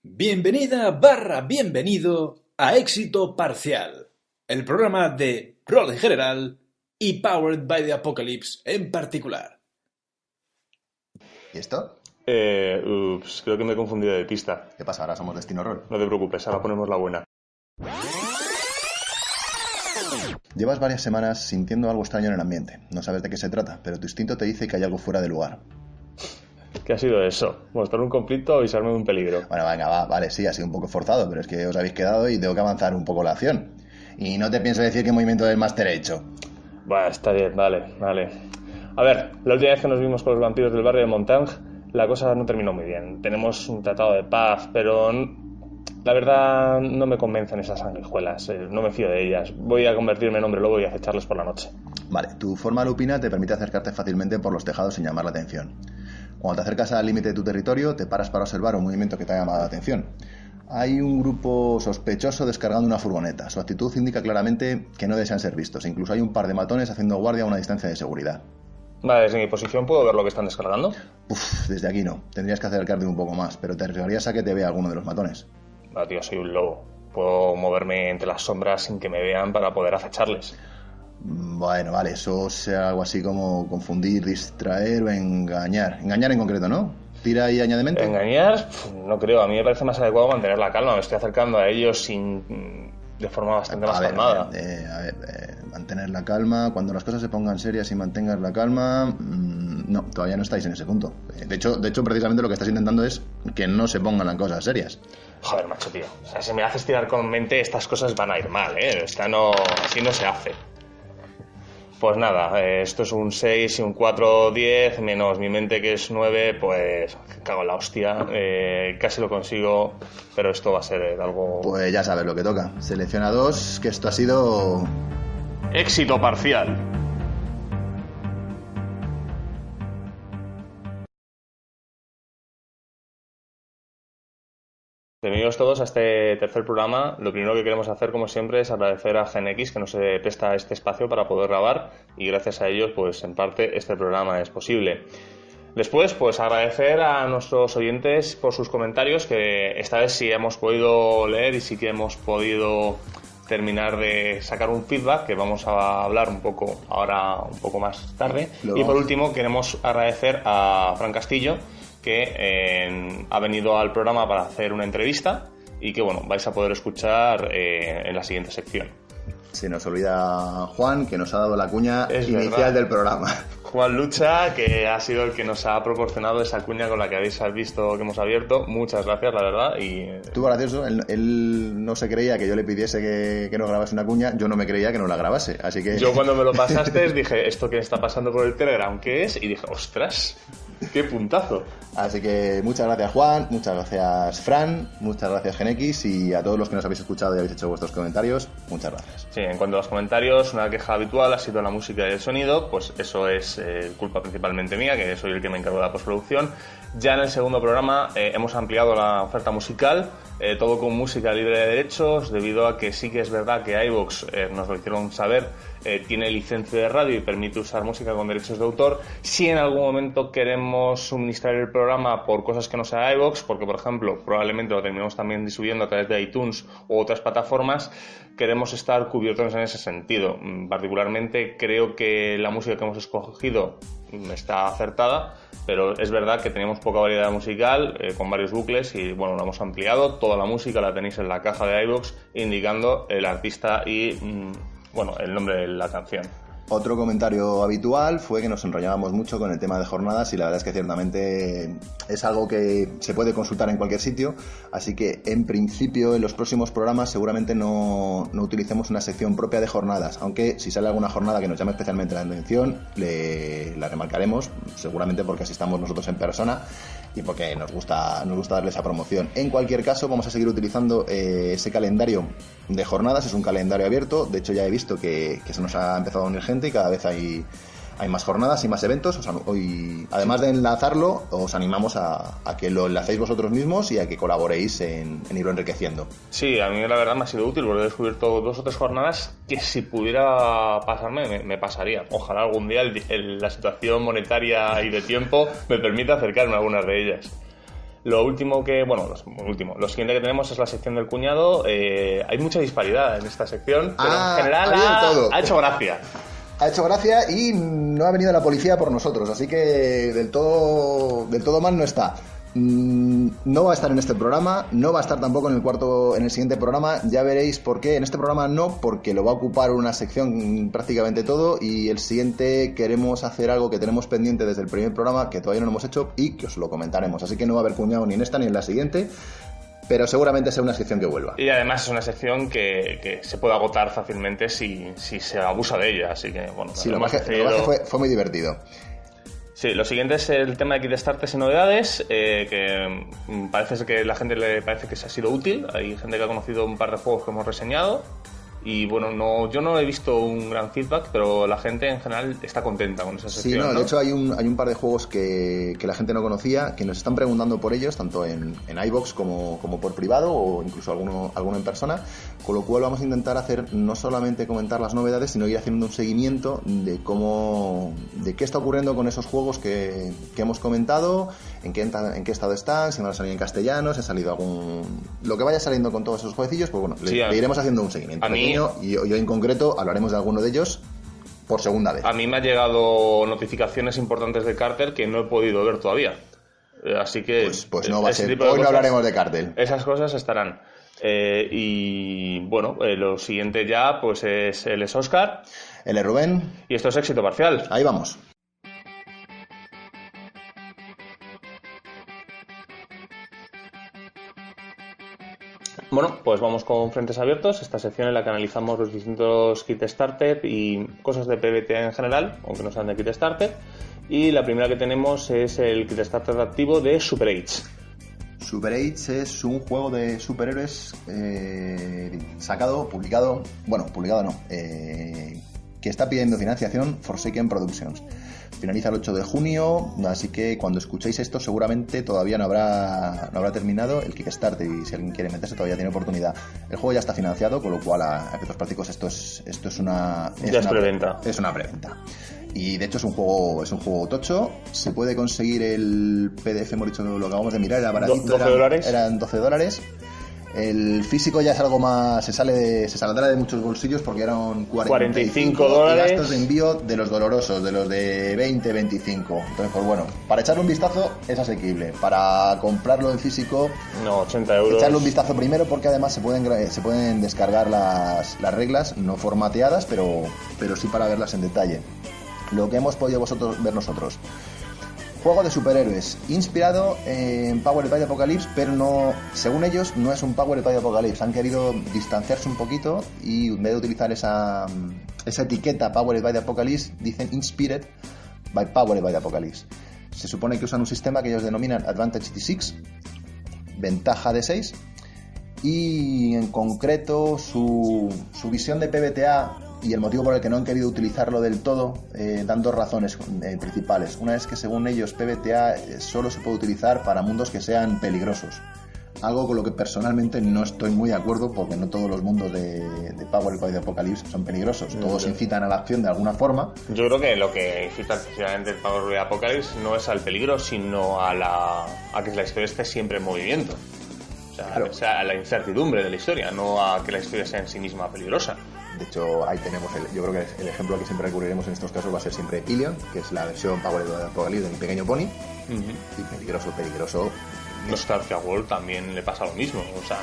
Bienvenida bienvenido a Éxito Parcial, el programa de rol en general y Powered by the Apocalypse en particular. ¿Y esto? Creo que me he confundido de pista. ¿Qué pasa? Ahora somos Destino Roll. No te preocupes, ahora ponemos la buena. Llevas varias semanas sintiendo algo extraño en el ambiente. No sabes de qué se trata, pero tu instinto te dice que hay algo fuera de lugar. ¿Qué ha sido eso? ¿Mostrar un conflicto o avisarme de un peligro? Bueno, venga, vale, sí, ha sido un poco forzado, pero es que os habéis quedado y tengo que avanzar un poco la acción. Y no te pienso decir qué movimiento del máster he hecho. Bueno, está bien, vale. A ver, la última vez que nos vimos con los vampiros del barrio de Montagne, la cosa no terminó muy bien. Tenemos un tratado de paz, pero la verdad no me convencen esas sanguijuelas. No me fío de ellas. Voy a convertirme en hombre lobo y acecharles por la noche. Vale, tu forma lupina te permite acercarte fácilmente por los tejados sin llamar la atención. Cuando te acercas al límite de tu territorio, te paras para observar un movimiento que te ha llamado la atención. Hay un grupo sospechoso descargando una furgoneta. Su actitud indica claramente que no desean ser vistos. Incluso hay un par de matones haciendo guardia a una distancia de seguridad. Vale, desde mi posición puedo ver lo que están descargando. Desde aquí no. Tendrías que acercarte un poco más, pero te arriesgarías a que te vea alguno de los matones. Va, tío, soy un lobo. Puedo moverme entre las sombras sin que me vean para poder acecharles. Bueno, vale, eso sea algo así como confundir, distraer o engañar. Engañar en concreto, ¿no? Tira ahí añadimento. ¿Engañar? No creo. A mí me parece más adecuado mantener la calma. Me estoy acercando a ellos de forma bastante más calmada. Mantener la calma. Cuando las cosas se pongan serias y mantengas la calma... no, todavía no estáis en ese punto. De hecho, precisamente lo que estás intentando es que no se pongan las cosas serias. Joder, macho, tío. O sea, si me haces tirar con mente, estas cosas van a ir mal, ¿eh? Así no se hace. Pues nada, esto es un 6 y un 4, 10, menos mi mente que es 9, pues cago en la hostia. Casi lo consigo, pero esto va a ser algo... Pues ya sabes lo que toca. Selecciona 2, que esto ha sido... Éxito parcial. Bienvenidos todos a este tercer programa. Lo primero que queremos hacer, como siempre, es agradecer a GenX que nos presta este espacio para poder grabar y gracias a ellos, pues en parte, este programa es posible. Después, pues agradecer a nuestros oyentes por sus comentarios, que esta vez sí hemos podido leer y sí que hemos podido terminar de sacar un feedback que vamos a hablar un poco más tarde. Y por último, queremos agradecer a Fran Castillo, que ha venido al programa para hacer una entrevista y que, bueno, vais a poder escuchar en la siguiente sección. Se nos olvida Juan, que nos ha dado la cuña inicial del programa. Juan Lucha, que ha sido el que nos ha proporcionado esa cuña con la que habéis visto que hemos abierto. Muchas gracias, la verdad. Estuvo gracioso. Él no se creía que yo le pidiese que nos grabase una cuña. Yo no me creía que nos la grabase. Así que... Yo cuando me lo pasaste dije, ¿esto que está pasando por el Telegram qué es? Y dije, ¡ostras! ¡Qué puntazo! Así que muchas gracias, Juan, muchas gracias, Fran, muchas gracias, GenX, y a todos los que nos habéis escuchado y habéis hecho vuestros comentarios, muchas gracias. Sí, en cuanto a los comentarios, una queja habitual ha sido la música y el sonido. Pues eso es culpa principalmente mía, que soy el que me encargo de la postproducción. Ya en el segundo programa hemos ampliado la oferta musical, todo con música libre de derechos, debido a que sí que es verdad que iVoox, nos lo hicieron saber, tiene licencia de radio y permite usar música con derechos de autor. Si en algún momento queremos suministrar el programa por cosas que no sea iVoox, porque por ejemplo probablemente lo terminemos también distribuyendo a través de iTunes u otras plataformas, queremos estar cubiertos en ese sentido. Particularmente creo que la música que hemos escogido está acertada, pero es verdad que teníamos poca variedad musical con varios bucles y bueno, lo hemos ampliado. Toda la música la tenéis en la caja de iVoox indicando el artista y el nombre de la canción. Otro comentario habitual fue que nos enrollábamos mucho con el tema de jornadas y la verdad es que ciertamente es algo que se puede consultar en cualquier sitio, así que en principio en los próximos programas seguramente no utilicemos una sección propia de jornadas, aunque si sale alguna jornada que nos llame especialmente la atención la remarcaremos, seguramente porque así estamos nosotros en persona y porque nos gusta darle esa promoción. En cualquier caso vamos a seguir utilizando ese calendario de jornadas, es un calendario abierto, de hecho ya he visto que se nos ha empezado a unir gente y cada vez hay más jornadas y más eventos. Hoy, además de enlazarlo, os animamos a que lo enlacéis vosotros mismos y a que colaboréis en irlo enriqueciendo. Sí, a mí la verdad me ha sido útil porque he descubierto 2 o 3 jornadas que si pudiera pasarme, me pasaría. Ojalá algún día la situación monetaria y de tiempo me permita acercarme a algunas de ellas. Lo último que, bueno, lo siguiente que tenemos es la sección del cuñado. Hay mucha disparidad en esta sección, pero en general ha hecho gracia. Ha hecho gracia y no ha venido la policía por nosotros, así que del todo mal no está. No va a estar en este programa, no va a estar tampoco en el siguiente programa. Ya veréis por qué. En este programa no, porque lo va a ocupar una sección prácticamente todo, y el siguiente queremos hacer algo que tenemos pendiente desde el primer programa, que todavía no lo hemos hecho y que os lo comentaremos. Así que no va a haber cuñado ni en esta ni en la siguiente, pero seguramente sea una sección que vuelva. Y además es una sección que se puede agotar fácilmente si se abusa de ella, así que bueno. Sí, lo más que fue muy divertido. Sí, lo siguiente es el tema de Kickstarters y novedades, que parece que la gente le parece que se ha sido útil. Hay gente que ha conocido un par de juegos que hemos reseñado y bueno, yo no he visto un gran feedback, pero la gente en general está contenta con esa sección. Sí, ¿no? De hecho hay un par de juegos que la gente no conocía, que nos están preguntando por ellos, tanto en iVoox como por privado, o incluso alguno en persona, con lo cual vamos a intentar hacer no solamente comentar las novedades, sino ir haciendo un seguimiento de qué está ocurriendo con esos juegos que hemos comentado, en qué estado están, si van a salir en castellano, si ha salido lo que vaya saliendo con todos esos jueguecillos, pues bueno, sí, le iremos haciendo un seguimiento. Y yo en concreto hablaremos de alguno de ellos por segunda vez. A mí me han llegado notificaciones importantes de Carter que no he podido ver todavía. Así que... Pues no va a ser. Hoy no hablaremos de Carter. Esas cosas estarán. Y bueno, lo siguiente ya pues él es Óscar. Él es Rubén. Y esto es Éxito Parcial. Ahí vamos. Bueno, pues vamos con Frentes Abiertos, esta sección en la que analizamos los distintos Kickstarter y cosas de PBTA en general, aunque no sean de Kickstarter. Y la primera que tenemos es el Kickstarter activo de Super Age. Super Age es un juego de superhéroes publicado no, que está pidiendo financiación Forsaken Productions. Finaliza el 8 de junio, así que cuando escuchéis esto seguramente todavía no habrá terminado el Kickstarter, y si alguien quiere meterse todavía tiene oportunidad. El juego ya está financiado, con lo cual a efectos prácticos esto es una preventa. Es una preventa. Y de hecho es un juego tocho. Se puede conseguir el PDF, hemos dicho, lo acabamos de mirar, era baratito, $12. Eran $12. El físico ya es algo más, se saldrá de muchos bolsillos, porque eran $45 y gastos de envío de los dolorosos, de los de 20-25. Entonces, pues bueno, para echarle un vistazo es asequible. Para comprarlo en físico, no, €80. Echarle un vistazo primero, porque además se pueden descargar las reglas, no formateadas, pero sí para verlas en detalle. Lo que hemos podido ver nosotros. Juego de superhéroes, inspirado en Powered by the Apocalypse, pero no, según ellos, no es un Powered by the Apocalypse. Han querido distanciarse un poquito y en vez de utilizar esa etiqueta Powered by the Apocalypse, dicen Inspired by Powered by the Apocalypse. Se supone que usan un sistema que ellos denominan Advantage D6, ventaja de 6, y en concreto su visión de PBTA y el motivo por el que no han querido utilizarlo del todo dan dos razones principales. Una es que según ellos PBTA solo se puede utilizar para mundos que sean peligrosos, algo con lo que personalmente no estoy muy de acuerdo, porque no todos los mundos de Powered by the Apocalypse son peligrosos, todos incitan a la acción de alguna forma. Yo creo que lo que incita precisamente el Powered by the Apocalypse no es al peligro, sino a que la historia esté siempre en movimiento. O sea, a la incertidumbre de la historia, no a que la historia sea en sí misma peligrosa. De hecho, ahí tenemos, yo creo que el ejemplo al que siempre recurriremos en estos casos va a ser siempre Ilion, que es la versión Powered by the Apocalypse de Mi Pequeño Pony. Y peligroso. Nostalgia World también le pasa lo mismo, o sea,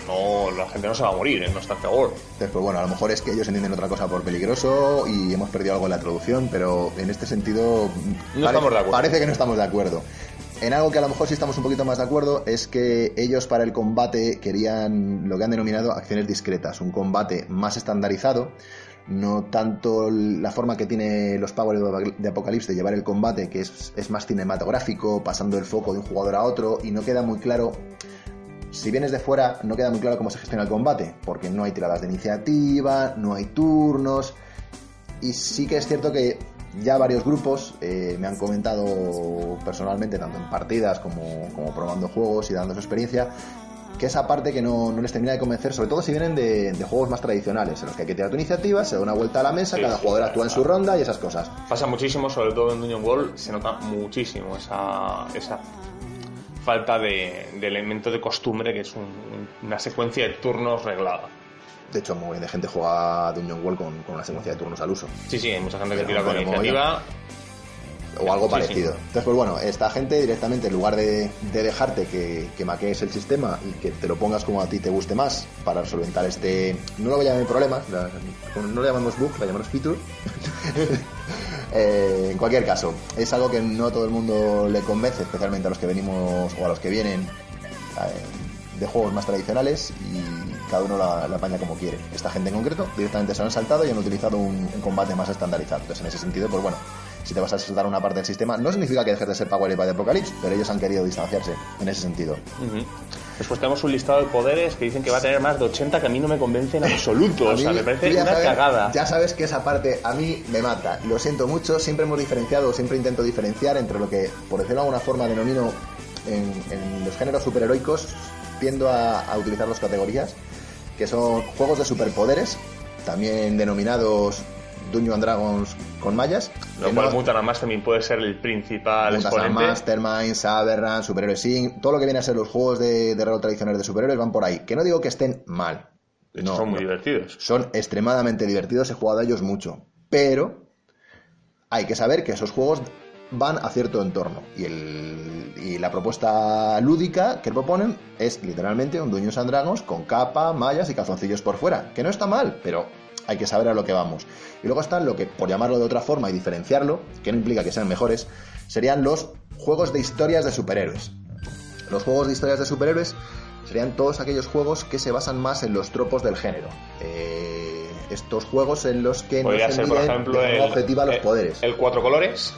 la gente no se va a morir en Nostalgia World. Después, bueno, a lo mejor es que ellos entienden otra cosa por peligroso y hemos perdido algo en la traducción, pero en este sentido estamos de acuerdo. Parece que no estamos de acuerdo. En algo que a lo mejor sí estamos un poquito más de acuerdo es que ellos para el combate querían lo que han denominado acciones discretas, un combate más estandarizado, no tanto la forma que tiene los Powered de Apocalypse de llevar el combate, que es más cinematográfico, pasando el foco de un jugador a otro, y no queda muy claro, si vienes de fuera, no queda muy claro cómo se gestiona el combate, porque no hay tiradas de iniciativa, no hay turnos, y sí que es cierto que ya varios grupos me han comentado personalmente, tanto en partidas como probando juegos y dando su experiencia, que esa parte que no les termina de convencer, sobre todo si vienen de juegos más tradicionales, en los que hay que tirar tu iniciativa, se da una vuelta a la mesa, cada jugador actúa en su ronda y esas cosas. Pasa muchísimo, sobre todo en Dungeon World, se nota muchísimo esa falta de elemento de costumbre, que es una secuencia de turnos reglada. De hecho, muy de gente juega Dungeon World con una secuencia de turnos al uso. Sí, hay mucha gente que Pero tira con como iniciativa. O algo Sí, parecido. sí. Entonces, pues bueno, esta gente directamente, en lugar de dejarte que maquees el sistema y que te lo pongas como a ti te guste más para solventar no lo voy a llamar problema, no lo llamamos bug, lo llamamos feature. En cualquier caso, es algo que no todo el mundo le convence, especialmente a los que venimos o a los que vienen de juegos más tradicionales, y cada uno la apaña como quiere. Esta gente en concreto directamente se lo han saltado y han utilizado un combate más estandarizado. Entonces, en ese sentido, pues bueno, si te vas a saltar una parte del sistema, no significa que dejes de ser Powered by the Apocalypse, pero ellos han querido distanciarse en ese sentido. Después tenemos un listado de poderes que dicen que va a tener más de 80, que a mí no me convence en absoluto. O sea, me parece una cagada. Ya sabes que esa parte a mí me mata. Lo siento mucho, siempre intento diferenciar entre lo que, por decirlo de alguna forma, denomino en los géneros superheroicos, tiendo a utilizar dos categorías, que son juegos de superpoderes, también denominados Dungeons & Dragons con mallas. Lo cual Mutant Mastermind puede ser el principal exponente. Mastermind, Saberrun, Superhéroes Inc. Todo lo que viene a ser los juegos de rol tradicionales de superhéroes van por ahí. Que no digo que estén mal. No, son muy divertidos. Son extremadamente divertidos, he jugado a ellos mucho. Pero hay que saber que esos juegos van a cierto entorno. Y la propuesta lúdica que proponen es literalmente un Dungeons & Dragons con capa, mallas y calzoncillos por fuera. Que no está mal, pero hay que saber a lo que vamos. Y luego están lo que, por llamarlo de otra forma y diferenciarlo, que no implica que sean mejores, serían los juegos de historias de superhéroes. Los juegos de historias de superhéroes serían todos aquellos juegos que se basan más en los tropos del género. Estos juegos en los que no se ser, por ejemplo, de forma objetiva los poderes. El 4 colores.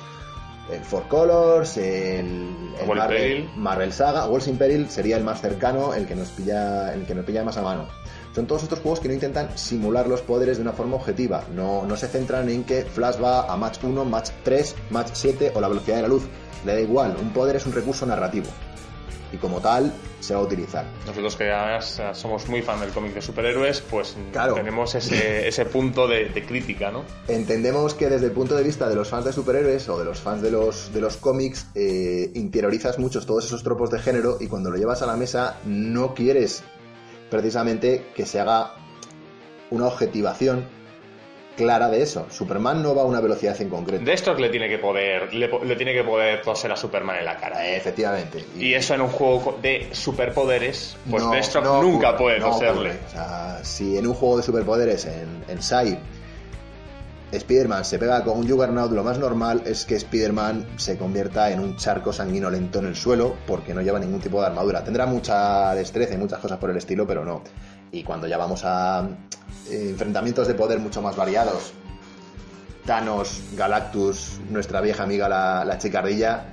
El Four Colors, el Marvel Saga, Wars Peril sería el más cercano, el que nos pilla más a mano. Son todos estos juegos que no intentan simular los poderes de una forma objetiva. No se centran en que Flash va a match 1, match 3, match 7 o la velocidad de la luz. Le da igual, un poder es un recurso narrativo. Y como tal, se va a utilizar. Nosotros, que además somos muy fan del cómic de superhéroes, pues claro, tenemos ese punto de crítica, ¿no? Entendemos que desde el punto de vista de los fans de superhéroes o de los fans de los cómics, interiorizas muchos todos esos tropos de género, y cuando lo llevas a la mesa no quieres precisamente que se haga una objetivación clara de eso. Superman no va a una velocidad en concreto. Deathstroke le tiene que poder toser a Superman en la cara. Efectivamente. Y eso en un juego de superpoderes, pues no, Deathstroke nunca puede toserle. O sea, si en un juego de superpoderes, en Sai, Spider-Man se pega con un Juggernaut, lo más normal es que Spider-Man se convierta en un charco sanguinolento en el suelo, porque no lleva ningún tipo de armadura. Tendrá mucha destreza y muchas cosas por el estilo, pero no. Y cuando ya vamos a enfrentamientos de poder mucho más variados, Thanos, Galactus, nuestra vieja amiga la chicardilla,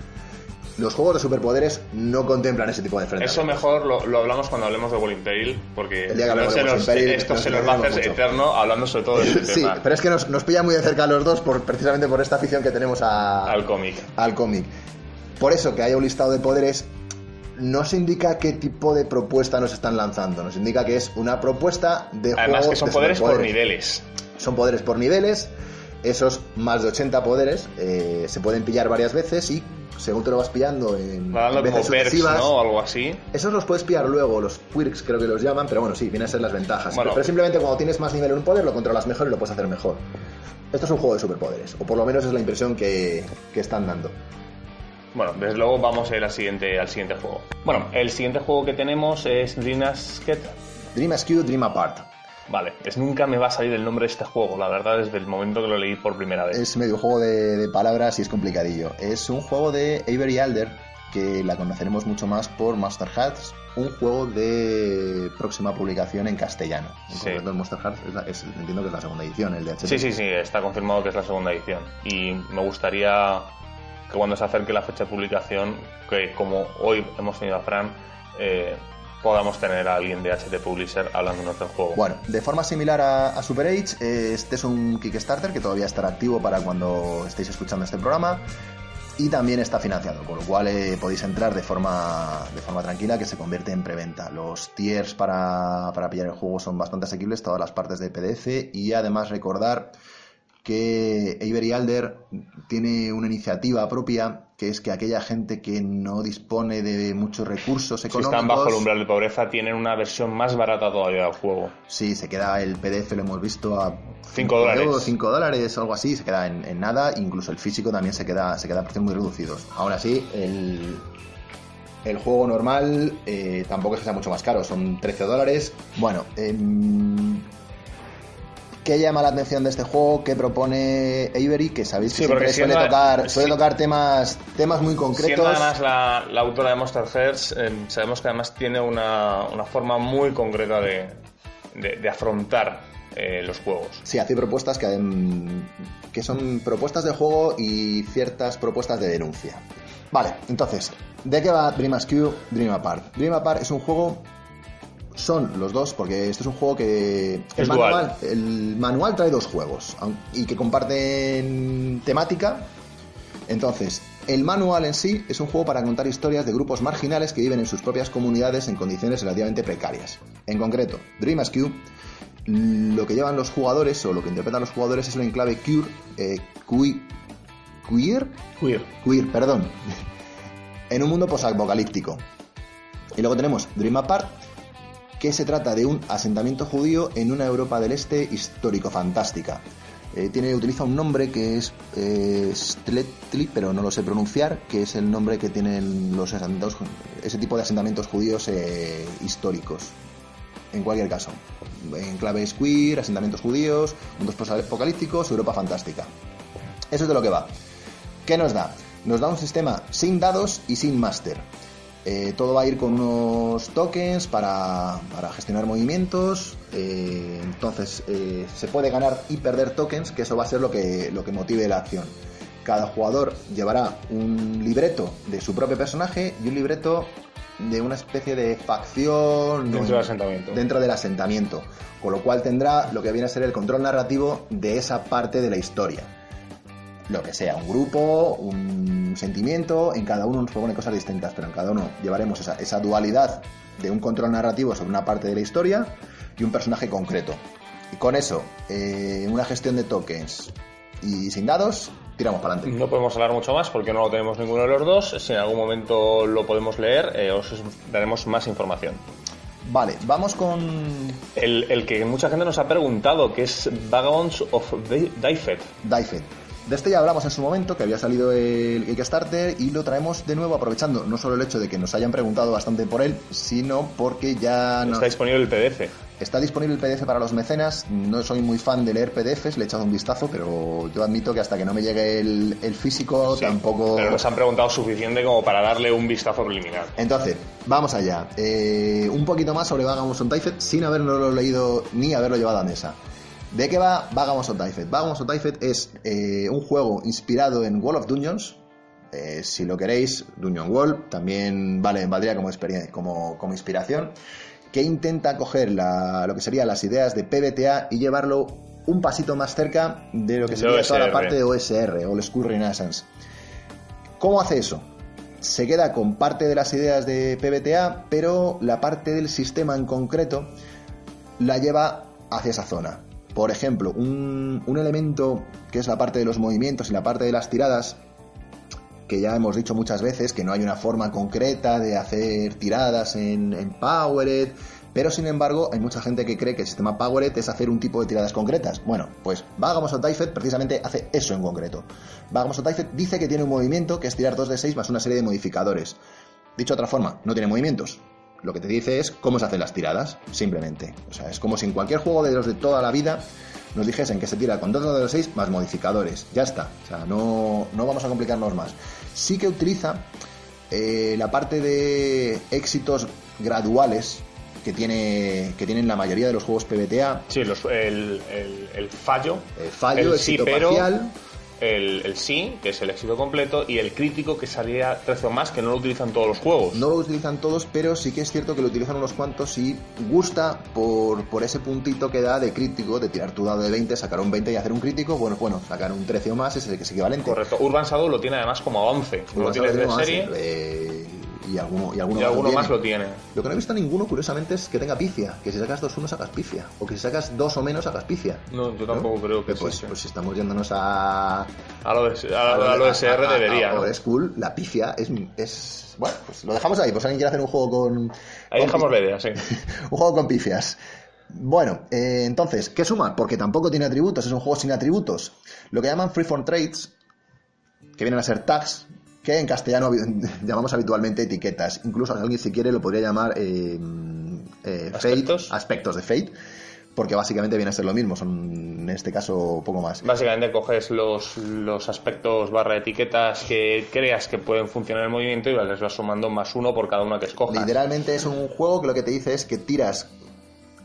los juegos de superpoderes no contemplan ese tipo de enfrentamientos. Eso mejor lo hablamos cuando hablemos de Wall Peril, porque el día que hablemos de Wall Peril, esto se nos va a hacer eterno hablando sobre todo de este sí, tema. pero es que nos pilla muy de cerca a los dos precisamente por esta afición que tenemos al cómic. Por eso que haya un listado de poderes no se indica qué tipo de propuesta nos están lanzando, nos indica que es una propuesta de juegos. Además que son poderes por niveles. Son poderes por niveles. Esos más de 80 poderes se pueden pillar varias veces, y según te lo vas pillando en veces sucesivas, ¿no? O algo así. Esos los puedes pillar luego, los quirks creo que los llaman, pero bueno, sí, vienen a ser las ventajas. Bueno, pero simplemente cuando tienes más nivel en un poder lo controlas mejor y lo puedes hacer mejor. Esto es un juego de superpoderes, o por lo menos es la impresión que están dando. Bueno, desde luego vamos a ir al siguiente juego. Bueno, el siguiente juego que tenemos es Dream Askew, Dream Apart. Vale, nunca me va a salir el nombre de este juego, la verdad, desde el momento que lo leí por primera vez. Es medio juego de palabras y es complicadillo. Es un juego de Avery Alder, que la conoceremos mucho más por Monster Hearts, un juego de próxima publicación en castellano. En concreto, el Monster Hearts entiendo que es la segunda edición, el de HP. Sí, está confirmado que es la segunda edición. Y me gustaría que cuando se acerque la fecha de publicación, que como hoy hemos tenido a Fran, podamos tener a alguien de HT Publisher hablando de nuestro juego. Bueno, de forma similar a Super Age, este es un Kickstarter que todavía estará activo para cuando estéis escuchando este programa, y también está financiado, con lo cual podéis entrar de forma tranquila, que se convierte en preventa. Los tiers para pillar el juego son bastante asequibles, todas las partes de PDF, y además recordar que Avery Alder tiene una iniciativa propia que es que aquella gente que no dispone de muchos recursos económicos... Si están bajo el umbral de pobreza, tienen una versión más barata todavía del juego. Sí, se queda el PDF, lo hemos visto a $5. $5 o algo así, se queda en nada, incluso el físico también se queda a precios muy reducidos. Aún así, el juego normal tampoco es que sea mucho más caro, son $13. Bueno, ¿qué llama la atención de este juego? ¿Qué propone Avery? Que sabéis que siempre suele tocar temas muy concretos. Siendo además la autora de Monster Hearts, sabemos que además tiene una forma muy concreta de afrontar los juegos. Sí, hace propuestas que son propuestas de juego y ciertas propuestas de denuncia. Vale, entonces, ¿de qué va Dream Askew, Dream Apart? Dream Apart es un juego... Son los dos, porque este es un juego que... El manual trae 2 juegos y que comparten temática. Entonces, el manual en sí es un juego para contar historias de grupos marginales que viven en sus propias comunidades en condiciones relativamente precarias. En concreto, Dream Askew, lo que llevan los jugadores o lo que interpretan los jugadores es un enclave queer, en un mundo posapocalíptico. Y luego tenemos Dream Apart, que se trata de un asentamiento judío en una Europa del Este histórico-fantástica. Utiliza un nombre que es Stletli, pero no lo sé pronunciar, que es el nombre que tienen los asentamientos, ese tipo de asentamientos judíos históricos. En cualquier caso, enclaves queer, asentamientos judíos, mundos posapocalípticos, Europa fantástica. Eso es de lo que va. ¿Qué nos da? Nos da un sistema sin dados y sin máster. Todo va a ir con unos tokens para gestionar movimientos. Entonces se puede ganar y perder tokens, que eso va a ser lo que motive la acción. Cada jugador llevará un libreto de su propio personaje y un libreto de una especie de facción dentro del asentamiento, con lo cual tendrá lo que viene a ser el control narrativo de esa parte de la historia. Lo que sea, un grupo, un sentimiento, en cada uno nos propone cosas distintas, pero en cada uno llevaremos esa dualidad de un control narrativo sobre una parte de la historia y un personaje concreto. Y con eso, una gestión de tokens y sin dados, tiramos para adelante. No podemos hablar mucho más porque no lo tenemos ninguno de los dos. Si en algún momento lo podemos leer, os daremos más información. Vale, vamos con... El que mucha gente nos ha preguntado, que es Vagabonds of Dyfed. De este ya hablamos en su momento, que había salido el Kickstarter, y lo traemos de nuevo aprovechando no solo el hecho de que nos hayan preguntado bastante por él, sino porque ya... Está disponible el PDF. Está disponible el PDF para los mecenas. No soy muy fan de leer PDFs, le he echado un vistazo, pero yo admito que hasta que no me llegue el físico tampoco... Pero nos han preguntado suficiente como para darle un vistazo preliminar. Entonces, vamos allá. Un poquito más sobre Vagabonds of Dyfed sin haberlo leído ni haberlo llevado a mesa. ¿De qué va Vagabonds of Dyfed? Vagabonds of Dyfed es un juego inspirado en Wall of Dungeons. Si lo queréis, Dungeon Wall también valdría como inspiración, que intenta coger lo que serían las ideas de PBTA y llevarlo un pasito más cerca de lo que sería toda la parte de OSR, Old School Renaissance. ¿Cómo hace eso? Se queda con parte de las ideas de PBTA, pero la parte del sistema en concreto la lleva hacia esa zona. Por ejemplo, un elemento que es la parte de los movimientos y la parte de las tiradas, que ya hemos dicho muchas veces que no hay una forma concreta de hacer tiradas en Powered, pero sin embargo hay mucha gente que cree que el sistema Powered es hacer un tipo de tiradas concretas. Bueno, pues Vagabonds of Dyfed precisamente hace eso en concreto. Vagabonds of Dyfed dice que tiene un movimiento que es tirar 2 de 6 más una serie de modificadores. Dicho de otra forma, no tiene movimientos. Lo que te dice es cómo se hacen las tiradas, simplemente. O sea, es como si en cualquier juego de los de toda la vida nos dijesen que se tira con 2 de 6 más modificadores. Ya está. O sea, no vamos a complicarnos más. Sí que utiliza la parte de éxitos graduales que tienen la mayoría de los juegos PBTA. Sí, el fallo. El fallo, el éxito sí, parcial. El sí, que es el éxito completo, y el crítico, que salía 13 o más, que no lo utilizan todos los juegos. No lo utilizan todos, pero sí que es cierto que lo utilizan unos cuantos y gusta por ese puntito que da de crítico, de tirar tu dado de 20, sacar un 20 y hacer un crítico. Bueno, sacar un 13 o más es equivalente. Correcto. Urban Shadow lo tiene además como a 11. Lo tienes de serie. y alguno más lo tiene. Lo que no he visto ninguno, curiosamente, es que tenga pifia. Que si sacas 2-1 sacas pifia. O que si sacas 2 o menos sacas pifia. No, yo tampoco creo que pues, sí. Pues si estamos yéndonos a lo OSR debería, ¿no? Old School, la pifia es... Bueno, pues lo dejamos ahí. Pues alguien quiere hacer un juego con... Ahí dejamos la idea, sí. Un juego con pifias. Bueno, entonces, ¿qué suma? Porque tampoco tiene atributos, es un juego sin atributos. Lo que llaman Freeform Traits, que vienen a ser tags, que en castellano llamamos habitualmente etiquetas. Incluso alguien, si quiere, lo podría llamar aspectos de Fate, porque básicamente viene a ser lo mismo, son en este caso poco más. Básicamente coges los aspectos / etiquetas que creas que pueden funcionar en el movimiento y les vas sumando +1 por cada una que escojas. Literalmente es un juego que lo que te dice es que tiras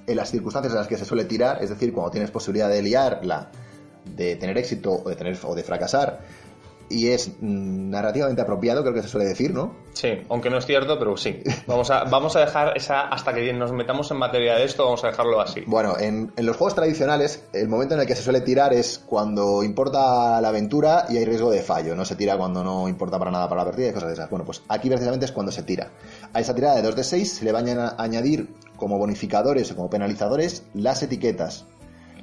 en las circunstancias en las que se suele tirar, es decir, cuando tienes posibilidad de liarla, de tener éxito o de fracasar, y es narrativamente apropiado, creo que se suele decir, ¿no? Sí, aunque no es cierto, pero sí. Vamos a dejar esa, hasta que nos metamos en materia de esto, vamos a dejarlo así. Bueno, en los juegos tradicionales, el momento en el que se suele tirar es cuando importa la aventura y hay riesgo de fallo. No se tira cuando no importa para nada para la partida y cosas de esas. Bueno, pues aquí precisamente es cuando se tira. A esa tirada de 2d6 se le van a añadir como bonificadores o como penalizadores las etiquetas.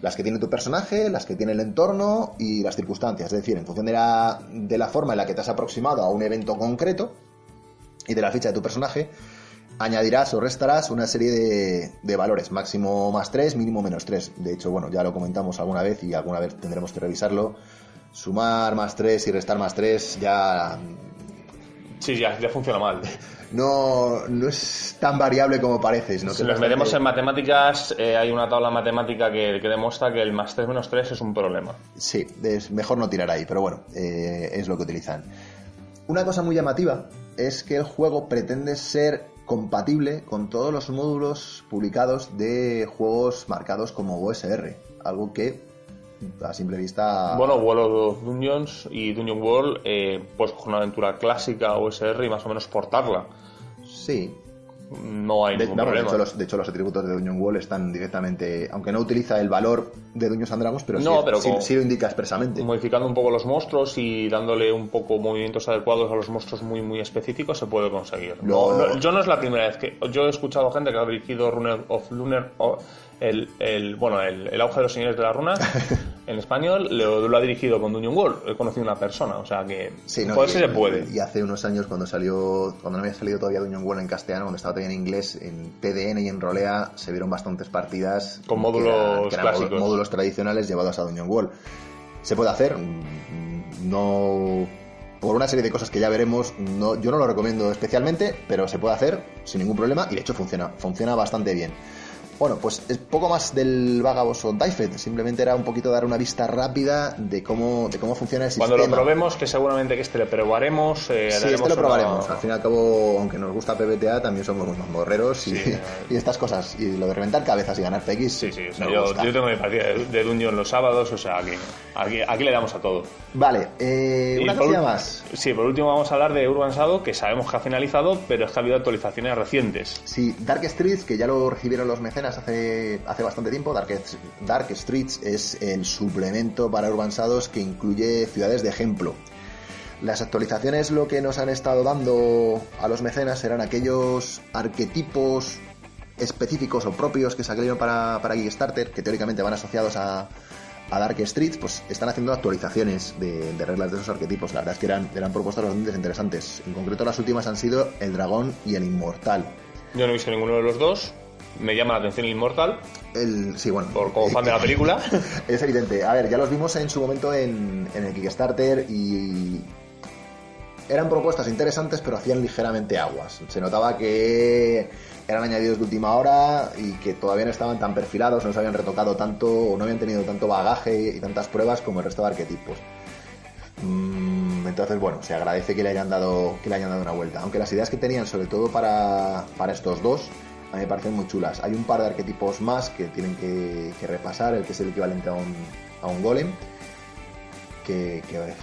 Las que tiene tu personaje, las que tiene el entorno y las circunstancias. Es decir, en función de la forma en la que te has aproximado a un evento concreto y de la ficha de tu personaje, añadirás o restarás una serie de valores. Máximo +3, mínimo -3. De hecho, bueno, ya lo comentamos alguna vez y alguna vez tendremos que revisarlo. Sumar +3 y restar +3 ya... Sí, ya funciona mal. No es tan variable como parece. Sino Si que nos metemos en matemáticas, hay una tabla matemática que demuestra que el +3 -3 es un problema. Sí, es mejor no tirar ahí, pero bueno, es lo que utilizan. Una cosa muy llamativa es que el juego pretende ser compatible con todos los módulos publicados de juegos marcados como OSR, algo que a simple vista... Bueno, World of Dungeons y Dungeon World, pues con una aventura clásica OSR y más o menos portarla. Sí. No hay ningún problema. De hecho, los atributos de Dungeon World están directamente... Aunque no utiliza el valor de Dungeons and Dragons, pero sí lo indica expresamente. Modificando un poco los monstruos y dándole un poco movimientos adecuados a los monstruos muy, muy específicos se puede conseguir. Yo no es la primera vez que... Yo he escuchado gente que ha dirigido Runner of Lunar... el auge de los señores de la runa en español lo ha dirigido con Dungeon World. He conocido una persona, o sea que sí, se puede. Y hace unos años cuando no había salido todavía Dungeon World en castellano, cuando estaba todavía en inglés, en PDN y en Rolea se vieron bastantes partidas con módulos clásicos, módulos tradicionales llevados a Dungeon World. Se puede hacer, no por una serie de cosas que ya veremos. Yo no lo recomiendo especialmente, pero se puede hacer sin ningún problema y de hecho funciona bastante bien. Bueno, pues es poco más del Vagabos o Dice. Simplemente era un poquito dar una vista rápida de cómo funciona el sistema. Cuando lo probemos, que seguramente que lo probaremos. Sí, lo probaremos. Al fin y al cabo, aunque nos gusta PBTA, también somos unos morreros y estas cosas. Y lo de reventar cabezas y ganar PX. Sí, o sea, yo tengo mi partida de Dungeon los sábados, o sea, aquí le damos a todo. Vale, una cosilla más. Sí, por último vamos a hablar de Urban Shadow, que sabemos que ha finalizado, pero es que ha habido actualizaciones recientes. Sí, Dark Streets, que ya lo recibieron los mecenas hace bastante tiempo. Dark Streets es el suplemento para Urban Shadows que incluye ciudades de ejemplo. Las actualizaciones lo que nos han estado dando a los mecenas eran aquellos arquetipos específicos o propios que salieron para Kickstarter, que teóricamente van asociados a Dark Streets. Pues están haciendo actualizaciones de reglas de esos arquetipos. La verdad es que eran propuestas bastante interesantes. En concreto las últimas han sido el dragón y el inmortal. Yo no he visto ninguno de los dos. Me llama la atención el Inmortal. Sí, bueno. Como fan de la película. Es evidente. A ver, ya los vimos en su momento en el Kickstarter y eran propuestas interesantes, pero hacían ligeramente aguas. Se notaba que eran añadidos de última hora y que todavía no estaban tan perfilados, no se habían retocado tanto o no habían tenido tanto bagaje y tantas pruebas como el resto de arquetipos. Entonces, bueno, se agradece que le hayan dado una vuelta. Aunque las ideas que tenían, sobre todo para estos dos, a mí me parecen muy chulas. Hay un par de arquetipos más que tienen que repasar, el que es el equivalente a un golem, que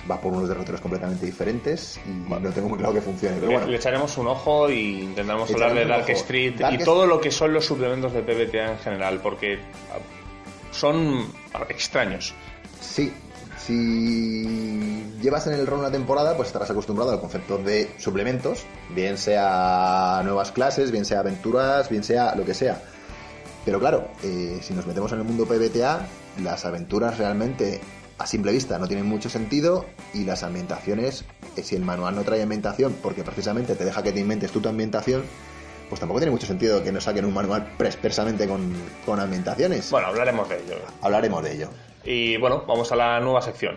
va por unos derroteros completamente diferentes y no tengo muy claro que funcione. Pero bueno, le echaremos un ojo y intentaremos hablar de Dark Street y todo lo que son los suplementos de PBTA en general, porque son extraños. Sí, Si llevas en el rol una temporada, pues estarás acostumbrado al concepto de suplementos, bien sea nuevas clases, bien sea aventuras, bien sea lo que sea. Pero claro, si nos metemos en el mundo PBTA, las aventuras realmente a simple vista no tienen mucho sentido, y las ambientaciones, si el manual no trae ambientación porque precisamente te deja que te inventes tú tu ambientación, pues tampoco tiene mucho sentido que nos saquen un manual expresamente con ambientaciones. Bueno, hablaremos de ello. Hablaremos de ello. Y bueno, vamos a la nueva sección.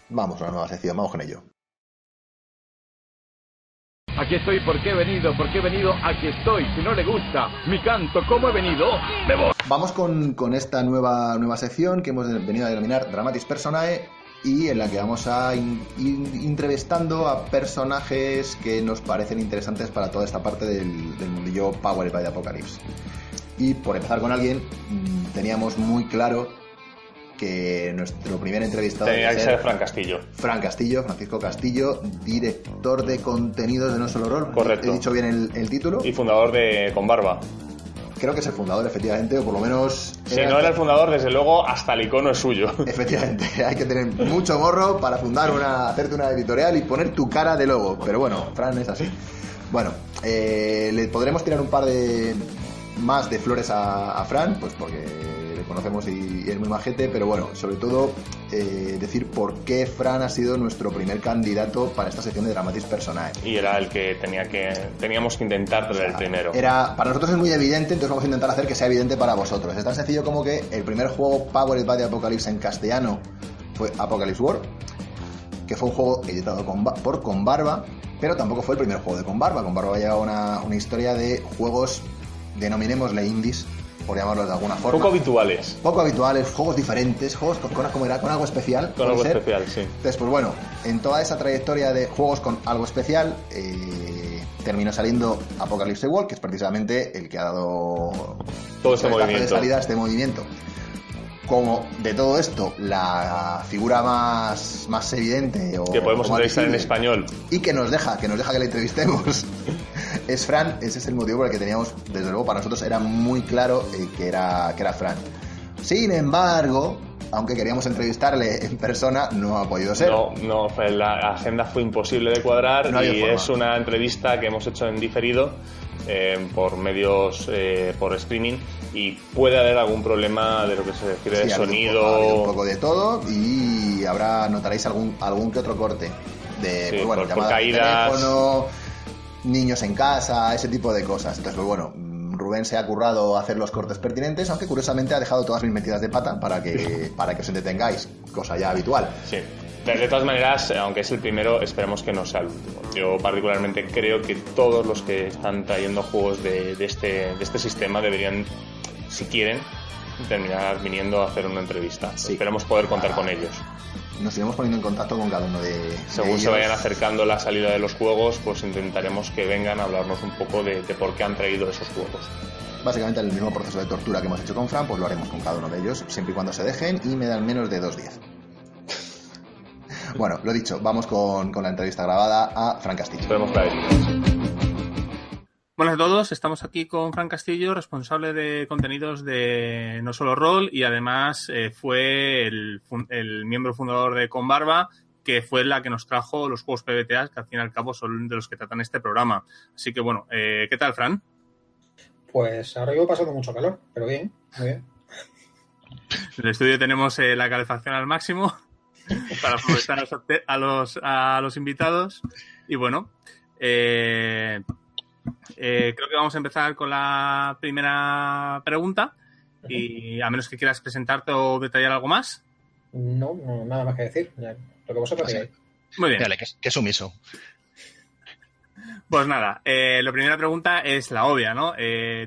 Vamos a la nueva sección, vamos con ello. Aquí estoy, ¿por qué he venido? Aquí estoy. Si no le gusta mi canto, ¿cómo he venido? ¡Me voy! Vamos con esta nueva sección que hemos venido a denominar Dramatis Personae, y en la que vamos a ir entrevistando a personajes que nos parecen interesantes para toda esta parte del mundillo Powered by the Apocalypse. Y por empezar con alguien, teníamos muy claro que nuestro primer entrevistado tenía que ser Francisco Castillo, director de contenidos de No Solo Rol. Correcto. ¿He dicho bien el título? Y fundador de Con Barba. Creo que es el fundador, efectivamente, o por lo menos... Si no era el fundador, desde luego, hasta el icono es suyo. Efectivamente, hay que tener mucho morro para hacerte una editorial y poner tu cara de logo. Pero bueno, Fran es así. Bueno, le podremos tirar un par más de flores a Fran, pues porque le conocemos y es muy majete, pero bueno, sobre todo decir por qué Fran ha sido nuestro primer candidato para esta sección de Dramatis Personae. Y era el que teníamos que intentar traer el primero. Para nosotros es muy evidente, entonces vamos a intentar hacer que sea evidente para vosotros. Es tan sencillo como que el primer juego Powered by the Apocalypse en castellano fue Apocalypse World, que fue un juego editado por Con Barba, pero tampoco fue el primer juego de Con Barba. Con Barba lleva una historia de juegos, denominémosle indies, por llamarlos de alguna forma. Poco habituales, juegos diferentes, juegos con algo especial. Con algo especial, sí. Entonces, pues bueno, en toda esa trayectoria de juegos con algo especial, terminó saliendo Apocalypse World, que es precisamente el que ha dado todo este movimiento. De salida a este movimiento. Como de todo esto, la figura más evidente, o que podemos entrevistar en español y que nos deja que le entrevistemos, es Fran. Ese es el motivo por el que teníamos, desde luego para nosotros era muy claro que era Fran. Sin embargo, aunque queríamos entrevistarle en persona, no ha podido ser. No, la agenda fue imposible de cuadrar, y es una entrevista que hemos hecho en diferido por medios, por streaming, y puede haber algún problema de lo que se refiere de sonido. Un poco de todo, y notaréis algún que otro corte de, sí, pues bueno, por caídas, teléfono, niños en casa, ese tipo de cosas. Entonces, pues bueno, Rubén se ha currado hacer los cortes pertinentes, aunque curiosamente ha dejado todas mis metidas de pata para que os entretengáis, cosa ya habitual. Sí. De todas maneras, aunque es el primero, esperemos que no sea el último. Yo particularmente creo que todos los que están trayendo juegos de este sistema deberían, si quieren, terminar viniendo a hacer una entrevista. Sí. Esperemos poder contar con ellos. Nos iremos poniendo en contacto con cada uno de según ellos. Se vayan acercando la salida de los juegos, pues intentaremos que vengan a hablarnos un poco de por qué han traído esos juegos. Básicamente el mismo proceso de tortura que hemos hecho con Fran, pues lo haremos con cada uno de ellos, siempre y cuando se dejen y me dan menos de 2-10. Bueno, lo dicho, vamos con la entrevista grabada a Fran Castillo. Esperemos que la Buenas a todos, estamos aquí con Fran Castillo, responsable de contenidos de No Solo Rol, y además fue el miembro fundador de Con Barba, que fue la que nos trajo los juegos PBTA, que al fin y al cabo son de los que tratan este programa. Así que bueno, ¿qué tal, Fran? Pues ahora llevo pasando mucho calor, pero bien, muy bien. En el estudio tenemos la calefacción al máximo para aprovechar a los invitados. Y bueno, creo que vamos a empezar con la primera pregunta. Y a menos que quieras presentarte o detallar algo más. No, nada más que decir. Ya, lo que vosotros digáis. Muy bien. Dale, que sumiso. Pues nada, la primera pregunta es la obvia, ¿no?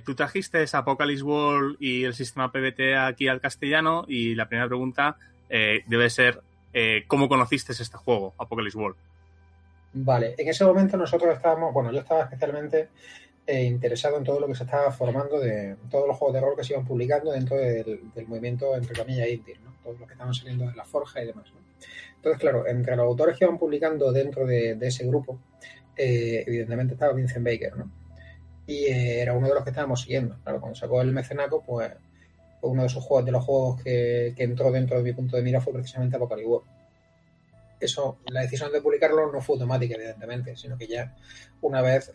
Tú trajiste Apocalypse World y el sistema PBT aquí al castellano, y la primera pregunta debe ser ¿cómo conociste este juego, Apocalypse World? Vale, en ese momento nosotros yo estaba especialmente interesado en todo lo que se estaba formando de todos los juegos de rol que se iban publicando dentro del movimiento, entre comillas, indie, ¿no? Todos los que estaban saliendo de la Forja y demás, ¿no? Entonces, claro, entre los autores que iban publicando dentro de ese grupo, evidentemente estaba Vincent Baker, ¿no? Y era uno de los que estábamos siguiendo. Claro, cuando sacó el Mecenaco, pues uno de los juegos que entró dentro de mi punto de mira fue precisamente Apocalypse World. eso, la decisión de publicarlo no fue automática, evidentemente, sino que ya una vez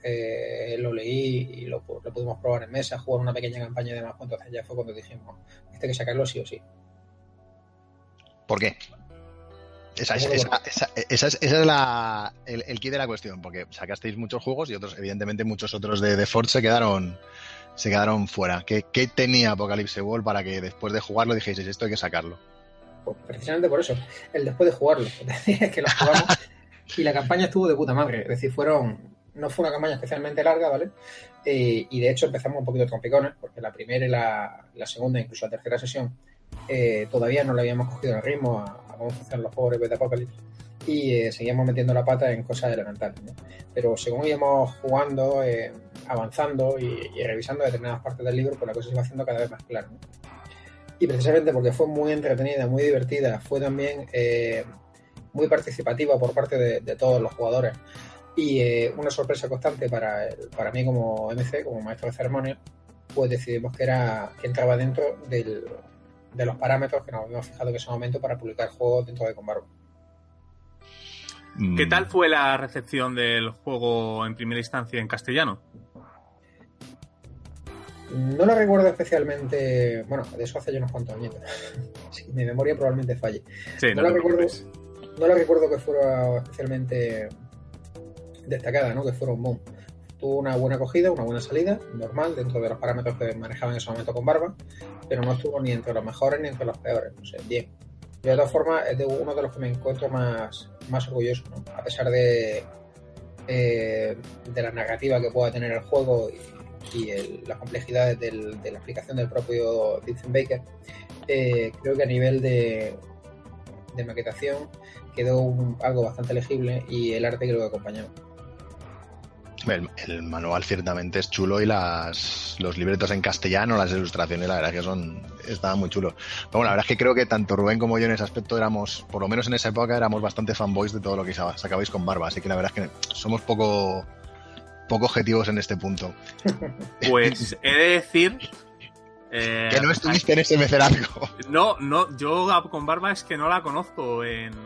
lo leí y lo pudimos probar en mesa, jugar una pequeña campaña y demás, pues entonces ya fue cuando dijimos, hay que sacarlo sí o sí. ¿Por qué? Esa es el key de la cuestión, porque sacasteis muchos juegos y otros, evidentemente, muchos otros de Forge se quedaron fuera. ¿Qué tenía Apocalypse World para que después de jugarlo dijeseis esto hay que sacarlo? Pues precisamente por eso, el después de jugarlo. Es que lo jugamos y la campaña estuvo de puta madre. Es decir, no fue una campaña especialmente larga, ¿vale? Y de hecho empezamos un poquito trompicones, porque la primera y la segunda, incluso la tercera sesión, todavía no le habíamos cogido el ritmo a cómo funcionan los juegos de Apocalypse y seguíamos metiendo la pata en cosas elementales, ¿no? Pero según íbamos jugando, avanzando y revisando determinadas partes del libro, pues la cosa se iba haciendo cada vez más clara, ¿no? Y precisamente porque fue muy entretenida, muy divertida, fue también muy participativa por parte de todos los jugadores y una sorpresa constante para mí como MC, como maestro de ceremonia, pues decidimos que entraba dentro de los parámetros que nos habíamos fijado en ese momento para publicar juegos dentro de Combarba. ¿Qué tal fue la recepción del juego en primera instancia en castellano? No la recuerdo especialmente. Bueno, de eso hace ya unos cuantos años. Sí, mi memoria probablemente falle. Sí, no la recuerdo que fuera especialmente destacada, ¿no? Que fuera un boom. Tuvo una buena acogida, una buena salida, normal, dentro de los parámetros que manejaba en ese momento con Barba, pero no estuvo ni entre los mejores ni entre los peores. O sea, bien. Yo, de todas formas, es de uno de los que me encuentro más orgulloso, ¿no? A pesar de la narrativa que pueda tener el juego y las complejidades de la explicación del propio Vincent Baker, creo que a nivel de maquetación quedó algo bastante legible y el arte creo que acompañaba. El manual ciertamente es chulo y los libretos en castellano, las ilustraciones, la verdad es que estaban muy chulos. Pero bueno, la verdad es que creo que tanto Rubén como yo en ese aspecto éramos, por lo menos en esa época, éramos bastante fanboys de todo lo que sacabais con Barba, así que la verdad es que somos poco objetivos en este punto. Pues he de decir... que no estuviste en ese mecenazgo. No, yo con Barba es que no la conozco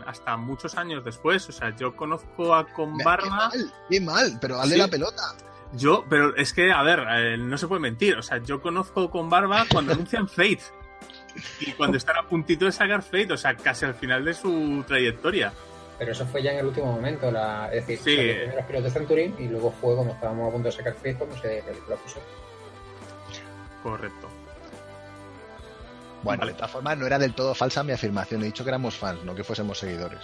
hasta muchos años después. O sea, yo conozco a Con Barba... Qué mal, pero dale la pelota. Pero es que, a ver, no se puede mentir. O sea, yo conozco Con Barba cuando anuncian Fate. Y cuando están a puntito de sacar Fate, o sea, casi al final de su trayectoria. Pero eso fue ya en el último momento, es decir, sí. Los pilotos de Century y luego fue cuando estábamos a punto de sacar Fate cuando se lo puso. Correcto. Bueno, de todas formas, no era del todo falsa mi afirmación. He dicho que éramos fans, no que fuésemos seguidores.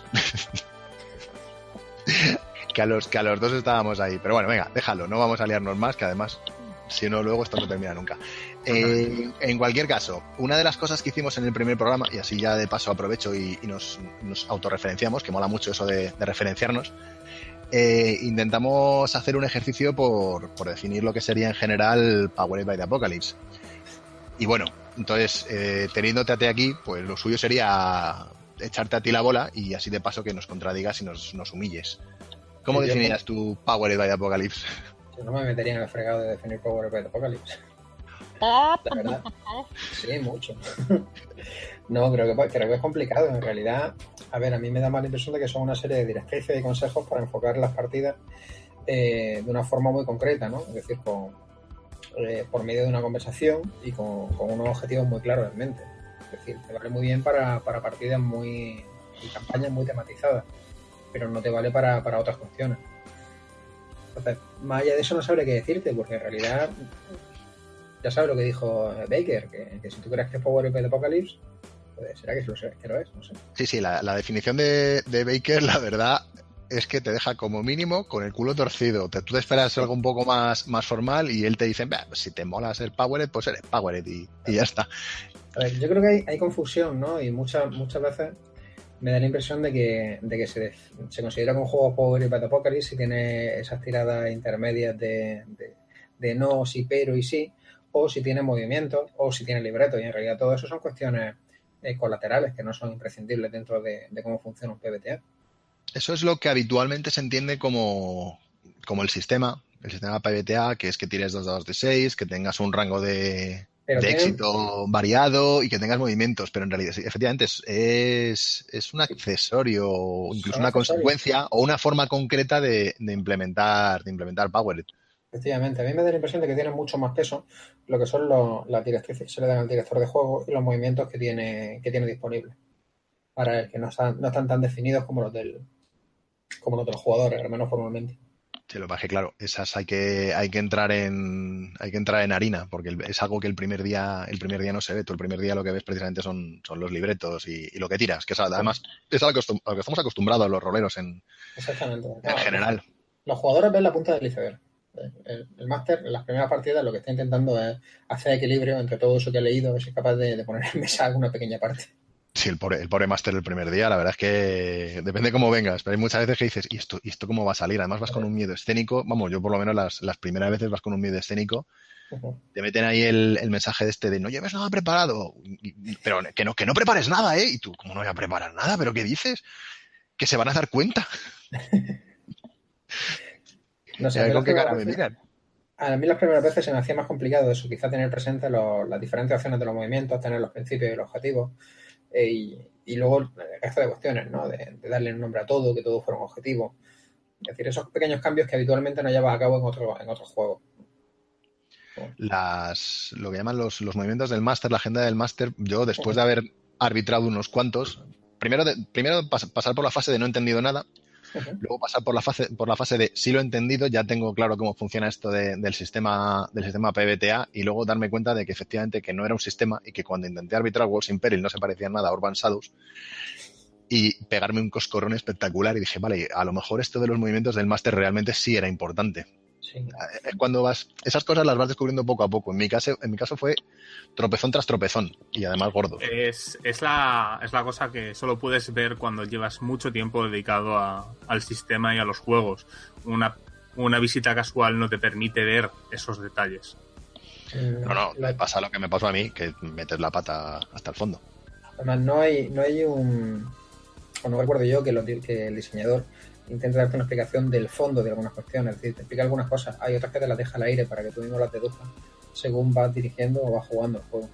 que a los dos estábamos ahí. Pero bueno, venga, déjalo, no vamos a liarnos más, que además, si no, luego esto no termina nunca. En cualquier caso, una de las cosas que hicimos en el primer programa, y así ya de paso aprovecho y nos autorreferenciamos, que mola mucho eso de referenciarnos, intentamos hacer un ejercicio por definir lo que sería en general Powered by the Apocalypse. Y bueno, entonces, teniéndote a ti aquí, pues lo suyo sería echarte a ti la bola y así de paso que nos contradigas y nos humilles. ¿Cómo definirías tu Powered by the Apocalypse? Yo no me metería en el fregado de definir Powered by the Apocalypse. La verdad. Sí, mucho. No, creo que es complicado. En realidad, a ver, a mí me da más la impresión de que son una serie de directrices y consejos para enfocar las partidas de una forma muy concreta, ¿no? Es decir, por medio de una conversación y con unos objetivos muy claros en mente. Es decir, te vale muy bien para partidas y campañas muy tematizadas, pero no te vale para otras cuestiones. Entonces, más allá de eso no sabré qué decirte, porque en realidad ya sabes lo que dijo Baker, que si tú crees que es Powered by the Apocalypse, pues será que lo es, no sé. Sí, la definición de Baker, la verdad, es que te deja como mínimo con el culo torcido. Tú te esperas algo un poco más formal y él te dice, pues si te mola ser Powered, pues eres Powered y ya está. A ver, yo creo que hay confusión, ¿no? Y muchas veces me da la impresión de que se considera que un juego Powered by the Apocalypse si tiene esas tiradas intermedias de no, sí, pero y sí, o si tiene movimientos, o si tiene libreto. Y en realidad todo eso son cuestiones colaterales que no son imprescindibles dentro de cómo funciona un PBTA. Eso es lo que habitualmente se entiende como el sistema PBTA, que es que tires 2 dados de 6, que tengas un rango de Pero de tienen- éxito variado y que tengas movimientos, pero en realidad sí, efectivamente es un accesorio o incluso son una accesorios. consecuencia o una forma concreta de implementar Power. Efectivamente, a mí me da la impresión de que tienen mucho más peso lo que son las directrices que se le dan al director de juego y los movimientos que tiene disponibles para él, que no están tan definidos como los de los jugadores, al menos formalmente. Se lo bajé, claro, esas hay que entrar en harina, porque es algo que el primer día no se ve. Tú el primer día lo que ves precisamente son los libretos y lo que tiras, que es, además es a lo que estamos acostumbrados los roleros Exactamente. en general. Los jugadores ven la punta del iceberg. El máster, en las primeras partidas, lo que está intentando es hacer equilibrio entre todo eso que ha leído, a ver si es capaz de poner en mesa alguna pequeña parte. Sí, el pobre máster el primer día, la verdad es que depende cómo vengas, pero hay muchas veces que dices, ¿y esto cómo va a salir? Además vas con un miedo escénico, vamos, yo por lo menos las primeras veces vas con un miedo escénico, te meten ahí el mensaje de no lleves nada preparado, pero que no prepares nada, ¿eh? Y tú, ¿cómo no voy a preparar nada? ¿Pero qué dices? Que se van a dar cuenta. No sé, ¿Con qué cara me miran? a mí las primeras veces se me hacía más complicado eso, quizá tener presente las diferentes opciones de los movimientos, tener los principios y los objetivos, y luego el resto de cuestiones, ¿no? De darle un nombre a todo, que todo fuera un objetivo. Es decir, esos pequeños cambios que habitualmente no llevas a cabo en otros juegos. Lo que llaman los movimientos del máster, la agenda del máster, yo después de haber arbitrado unos cuantos, primero pasar por la fase de no he entendido nada, luego pasar por la fase de sí lo he entendido, ya tengo claro cómo funciona esto del sistema PBTA, y luego darme cuenta de que efectivamente que no era un sistema y que cuando intenté arbitrar Walls in Peril no se parecía nada a Urban Shadows, y pegarme un coscorrón espectacular y dije, vale, a lo mejor esto de los movimientos del máster realmente sí era importante. Sí. Cuando esas cosas las vas descubriendo poco a poco. En mi caso fue tropezón tras tropezón y además gordos. Es la cosa que solo puedes ver cuando llevas mucho tiempo dedicado al sistema y a los juegos. Una visita casual no te permite ver esos detalles. No, me pasa lo que me pasó a mí, que metes la pata hasta el fondo. Además, no hay un... O no recuerdo yo que el diseñador intenta darte una explicación del fondo de algunas cuestiones, es decir, te explica algunas cosas, hay otras que te las deja al aire para que tú mismo las deduzcas según vas dirigiendo o vas jugando el juego.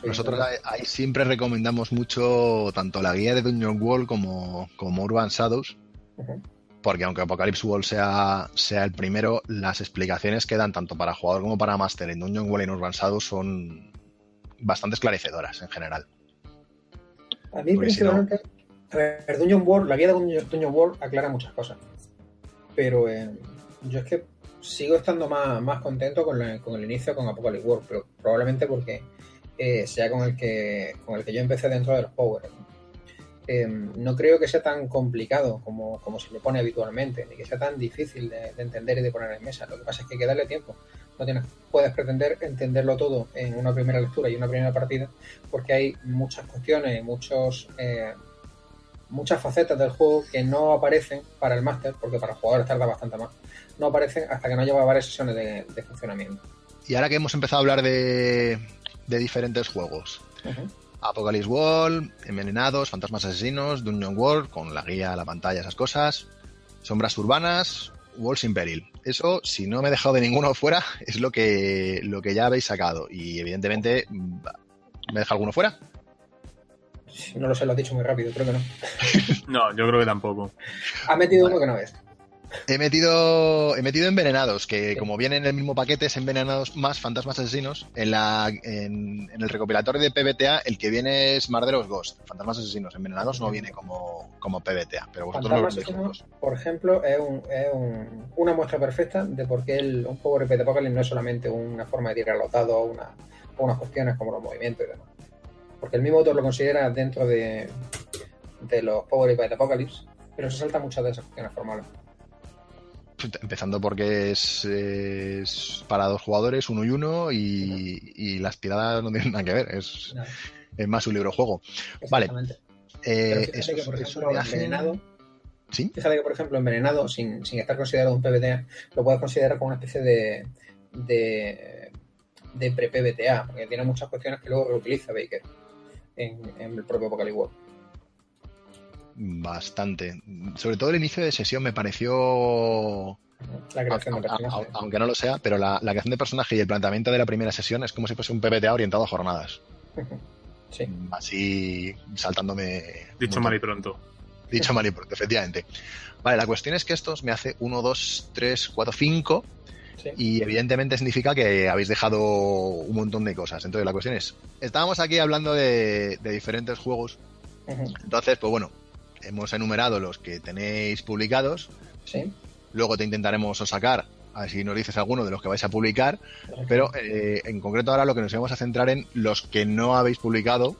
Nosotros ahí siempre recomendamos mucho tanto la guía de Dungeon World como Urban Shadows, porque aunque Apocalypse World sea el primero, las explicaciones que dan tanto para jugador como para máster en Dungeon World y en Urban Shadows son bastante esclarecedoras en general. A mí principalmente, a ver, Dungeon World, la guía de Dungeon World aclara muchas cosas, pero yo es que sigo estando más contento con el inicio con Apocalypse World, pero probablemente porque sea con el que yo empecé dentro de los Power. No creo que sea tan complicado como se le pone habitualmente, ni que sea tan difícil de entender y de poner en mesa. Lo que pasa es que hay que darle tiempo. Puedes pretender entenderlo todo en una primera lectura y una primera partida, porque hay muchas cuestiones, muchas facetas del juego que no aparecen para el máster, porque para los jugadores tarda bastante más. No aparecen hasta que no lleva varias sesiones de funcionamiento. Y ahora que hemos empezado a hablar de diferentes juegos, Apocalypse World, Envenenados, Fantasmas Asesinos, Dungeon World, con la guía, la pantalla, esas cosas, Sombras Urbanas, Walls in Peril. Eso, si no me he dejado de ninguno fuera, es lo que ya habéis sacado. Y evidentemente, ¿me deja alguno fuera? No lo sé, lo has dicho muy rápido, creo que no. No, yo creo que tampoco. Ha metido uno que no es. He metido Envenenados, que como viene en el mismo paquete es Envenenados más Fantasmas Asesinos. En el recopilatorio de PBTA el que viene es Marderos Ghost, Fantasmas Asesinos. Envenenados no viene como PBTA, pero vosotros no lo veis juntos. Por ejemplo, es una muestra perfecta de por qué un Power Rip de Apocalypse no es solamente una forma de tirar los dados o unas cuestiones como los movimientos y demás. Porque el mismo autor lo considera dentro de los Power Rip de Apocalypse, pero se salta muchas de esas cuestiones formales. Empezando porque es para 2 jugadores, 1 y 1, y las tiradas no tienen nada que ver. Es más un libro juego. Vale. Fíjate que, por ejemplo, Envenenado. ¿Sí? Fíjate que, por ejemplo, Envenenado, sin estar considerado un PBTA, lo puedes considerar como una especie de pre-PBTA, porque tiene muchas cuestiones que luego reutiliza Baker en el propio Apocalypse World. Bastante. Sobre todo el inicio de sesión me pareció La creación de personajes. Aunque no lo sea, pero la creación de personaje y el planteamiento de la primera sesión es como si fuese un PBTA orientado a jornadas. Sí. Así saltándome. Dicho mal y pronto. Dicho mal y pronto, efectivamente. Vale, la cuestión es que estos me hace 1, 2, 3, 4, 5. Sí. Y evidentemente significa que habéis dejado un montón de cosas. Entonces la cuestión es, estábamos aquí hablando de diferentes juegos. Entonces, pues bueno, hemos enumerado los que tenéis publicados. Sí. Luego te intentaremos sacar, a ver si nos dices alguno de los que vais a publicar. Pero en concreto ahora lo que nos vamos a centrar en los que no habéis publicado,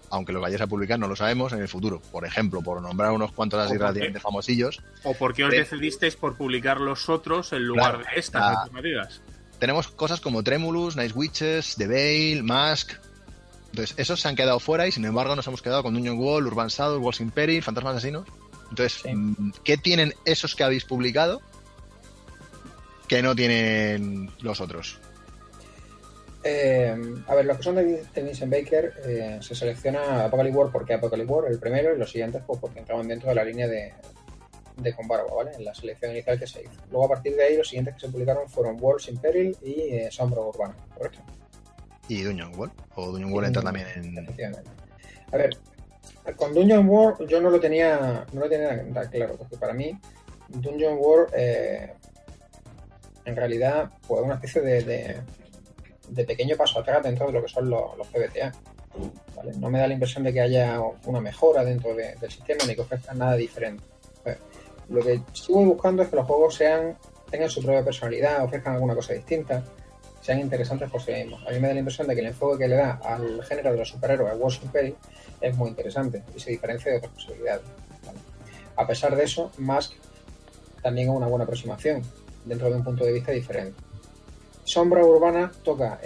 aunque los vayáis a publicar no lo sabemos, en el futuro. Por ejemplo, por nombrar unos cuantos así relativamente famosillos. ¿O por qué os decidisteis por publicar los otros en lugar de estas alternativas? Tenemos cosas como Tremulous, Night Witches, The Veil, Mask. Entonces, esos se han quedado fuera y sin embargo nos hemos quedado con Dungeon Wall, Urban Shadow, Walls in Peril, Fantasmas Asesinos. Entonces, ¿qué tienen esos que habéis publicado que no tienen los otros? A ver, los que son de Vincent Baker, se selecciona Apocalypse War porque Apocalypse War el primero y los siguientes pues porque entraban dentro de la línea de Combarba, ¿vale? En la selección inicial que se hizo. Luego a partir de ahí los siguientes que se publicaron fueron Worlds in Peril y Sombra Urbana, correcto. ¿Y Dungeon Wall? ¿O Dungeon Wall entra también en...? Efectivamente. A ver, con Dungeon World yo no lo tenía tan claro, porque para mí Dungeon World en realidad pues una especie de pequeño paso atrás dentro de lo que son los PBTA, ¿vale? No me da la impresión de que haya una mejora dentro del sistema ni que ofrezcan nada diferente. Lo que sí voy buscando es que los juegos tengan su propia personalidad, ofrezcan alguna cosa distinta, sean interesantes por sí mismos. A mí me da la impresión de que el enfoque que le da al género de los superhéroes, Wars in Peril, es muy interesante y se diferencia de otras posibilidades, ¿vale? A pesar de eso, Mask también es una buena aproximación dentro de un punto de vista diferente. Sombra Urbana toca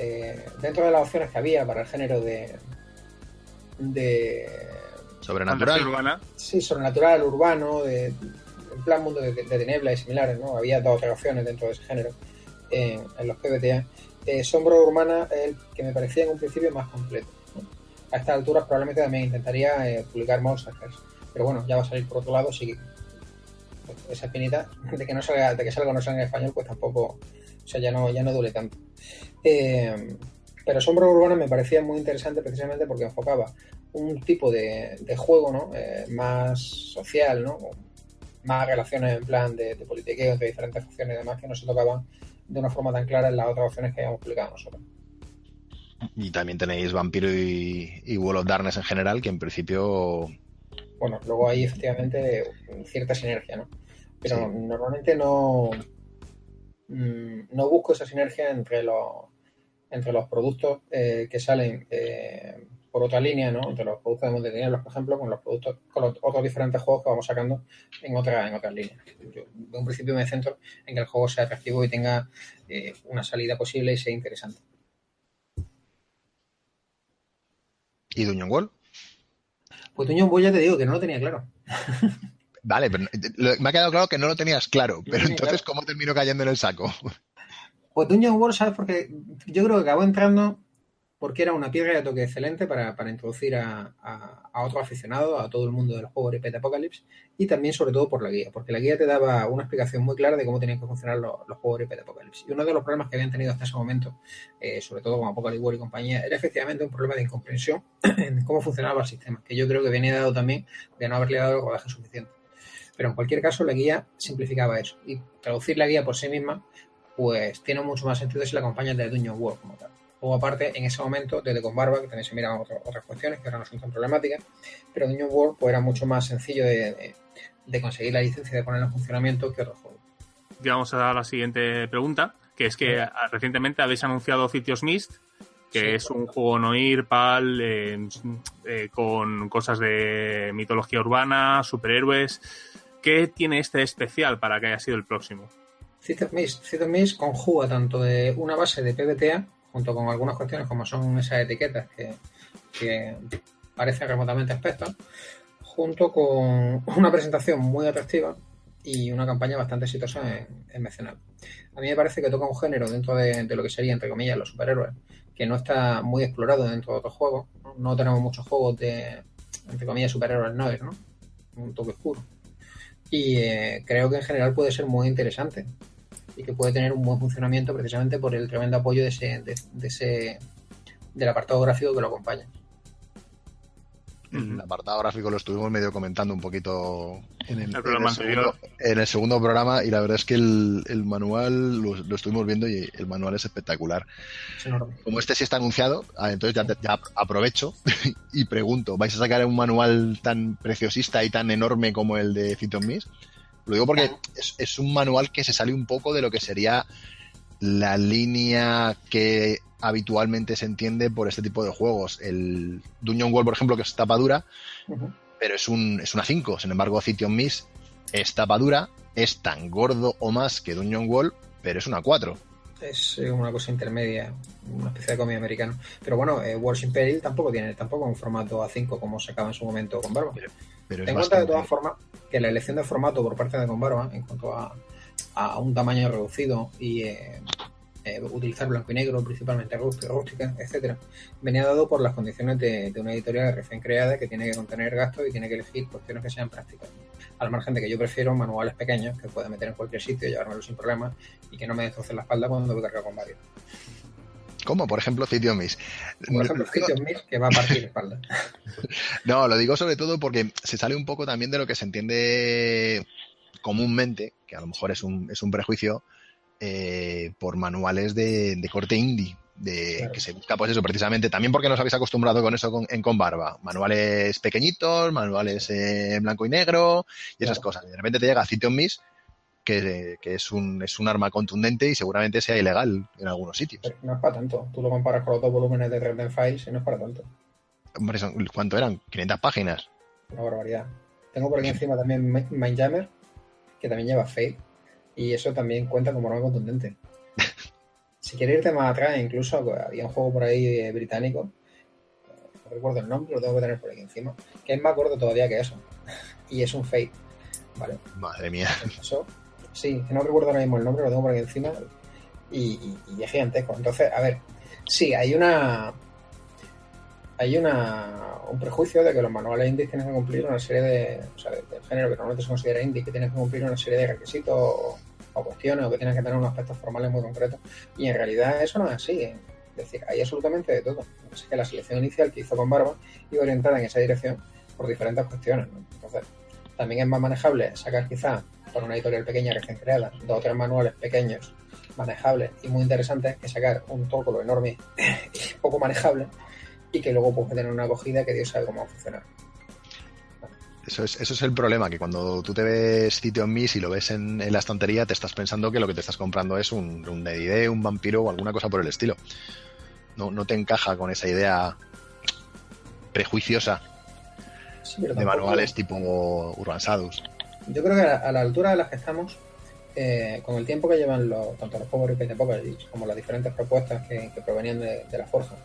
dentro de las opciones que había para el género de Sobrenatural. Urbana. Sí, sobrenatural, urbano, en plan mundo de Tenebla y similares, ¿no? Había 2 o 3 opciones dentro de ese género en los PBTA. Sombra Urbana es el que me parecía en un principio más completo, ¿no? A estas alturas probablemente también intentaría publicar Monsters, pero bueno, ya va a salir por otro lado, sí. Esa espinita de que salga o no salga en español, pues tampoco, o sea, ya no duele tanto. Pero Sombra Urbana me parecía muy interesante precisamente porque enfocaba un tipo de juego, ¿no? Más social, ¿no? Más relaciones en plan de politiqueo entre diferentes facciones y demás que no se tocaban de una forma tan clara en las otras opciones que habíamos publicado nosotros. Y también tenéis Vampiro y World of Darkness en general, que en principio... Bueno, luego hay efectivamente cierta sinergia, ¿no? Pero sí. Normalmente no busco esa sinergia entre los productos que salen por otra línea, ¿no? Entre los productos de Montetineblas, por ejemplo, con los otros diferentes juegos que vamos sacando en otras líneas. Yo de un principio me centro en que el juego sea atractivo y tenga una salida posible y sea interesante. ¿Y Dungeon Wall? Pues Dungeon Wall ya te digo que no lo tenía claro. Vale, pero me ha quedado claro que no lo tenías claro, pero entonces, claro. ¿cómo terminó cayendo en el saco? Pues Dungeon Wall, ¿sabes? Porque yo creo que acabó entrando porque era una piedra de toque excelente para introducir a otros aficionados, a todo el mundo del juego RPG de Apocalypse, y también sobre todo por la guía, porque la guía te daba una explicación muy clara de cómo tenían que funcionar los juegos RPG de Apocalypse. Y uno de los problemas que habían tenido hasta ese momento, sobre todo con Apocalypse War y compañía, era efectivamente un problema de incomprensión en cómo funcionaba el sistema, que yo creo que venía dado también de no haberle dado el rodaje suficiente. Pero en cualquier caso, la guía simplificaba eso, y traducir la guía por sí misma pues tiene mucho más sentido si la acompañas de Dungeon World como tal. Luego aparte, en ese momento, desde Combarba, que también se miran otras cuestiones que ahora no son tan problemáticas, pero Dungeon World pues era mucho más sencillo de conseguir la licencia y de ponerla en funcionamiento que otros juegos. Ya vamos a dar la siguiente pregunta, que es que recientemente habéis anunciado Citios Mist, que es un juego noir, PAL, con cosas de mitología urbana, superhéroes. ¿Qué tiene este especial para que haya sido el próximo? Citios Mist conjuga tanto de una base de PBTA, junto con algunas cuestiones como son esas etiquetas que parecen remotamente aspectos, junto con una presentación muy atractiva y una campaña bastante exitosa en Mecenal. A mí me parece que toca un género dentro de lo que sería, entre comillas, los superhéroes, que no está muy explorado dentro de otros juegos. No tenemos muchos juegos de, entre comillas, superhéroes noir, ¿no? Un toque oscuro. Y creo que en general puede ser muy interesante. y que puede tener un buen funcionamiento precisamente por el tremendo apoyo del apartado gráfico que lo acompaña. El apartado gráfico lo estuvimos medio comentando un poquito en el segundo programa, y la verdad es que el manual lo estuvimos viendo y el manual es espectacular. Es enorme. Como este sí está anunciado, entonces ya aprovecho y pregunto, ¿vais a sacar un manual tan preciosista y tan enorme como el de City of Mist? Lo digo porque es un manual que se sale un poco de lo que sería la línea que habitualmente se entiende por este tipo de juegos. El Dungeon World, por ejemplo, que es tapa dura, pero es una 5. Sin embargo, City of Mist es tapa dura, es tan gordo o más que Dungeon World, pero es una 4. Es una cosa intermedia, una especie de cómic americano. Pero bueno, Wars in Peril tampoco tiene un formato A5 como sacaba en su momento con Barba. Pero ten en cuenta de todas formas que la elección de formato por parte de Conbarba en cuanto a un tamaño reducido y utilizar blanco y negro, principalmente rústica, etcétera, venía dado por las condiciones de una editorial recién creada que tiene que contener gastos y tiene que elegir cuestiones que sean prácticas. Al margen de que yo prefiero manuales pequeños que pueda meter en cualquier sitio y llevármelo sin problemas y que no me destrocen la espalda cuando voy cargado con varios. ¿Cómo? Por ejemplo, City of Mist. Por ejemplo, City of Mist, que va a partir la espalda. No, lo digo sobre todo porque se sale un poco también de lo que se entiende comúnmente, que a lo mejor es un prejuicio, por manuales de corte indie, claro, que se busca pues eso precisamente, también porque nos habéis acostumbrado con eso con Barba, manuales pequeñitos, manuales en blanco y negro y esas cosas, y de repente te llega City of Mist que es un arma contundente y seguramente sea ilegal en algunos sitios. Pero no es para tanto, tú lo comparas con los 2 volúmenes de Trend Files y no es para tanto. Hombre, ¿cuánto eran? 500 páginas. Una barbaridad. Tengo por aquí encima también Mindjammer, que también lleva Fate, y eso también cuenta como arma contundente. Si quieres irte más atrás, incluso había un juego por ahí británico, no recuerdo el nombre, lo tengo que tener por aquí encima, que es más gordo todavía que eso, y es un Fate, ¿vale? Madre mía. Eso, sí, que no recuerdo ahora mismo el nombre, lo tengo por aquí encima, y es gigantesco. Entonces, a ver, sí, hay un prejuicio de que los manuales indies tienen que cumplir una serie del género que normalmente se considera indie, que tienen que cumplir una serie de requisitos o cuestiones, o que tienen que tener unos aspectos formales muy concretos, y en realidad eso no es así, ¿eh? Es decir, hay absolutamente de todo. Es que la selección inicial que hizo con Barba iba orientada en esa dirección por diferentes cuestiones, ¿no? Entonces, también es más manejable sacar quizás para una editorial pequeña recién creada 2 o 3 manuales pequeños, manejables y muy interesantes, que sacar un tóculo enorme y poco manejable, y que luego puede tener una acogida que Dios sabe cómo va a funcionar. Eso es el problema, que cuando tú te ves City of Mist y lo ves en la estantería, te estás pensando que lo que te estás comprando es un D&D, un vampiro o alguna cosa por el estilo. No te encaja con esa idea prejuiciosa de manuales tipo Urban Shadows. Yo creo que a la altura de las que estamos, con el tiempo que llevan tanto los Power Rip de Apocalypse como las diferentes propuestas que provenían de la Forja,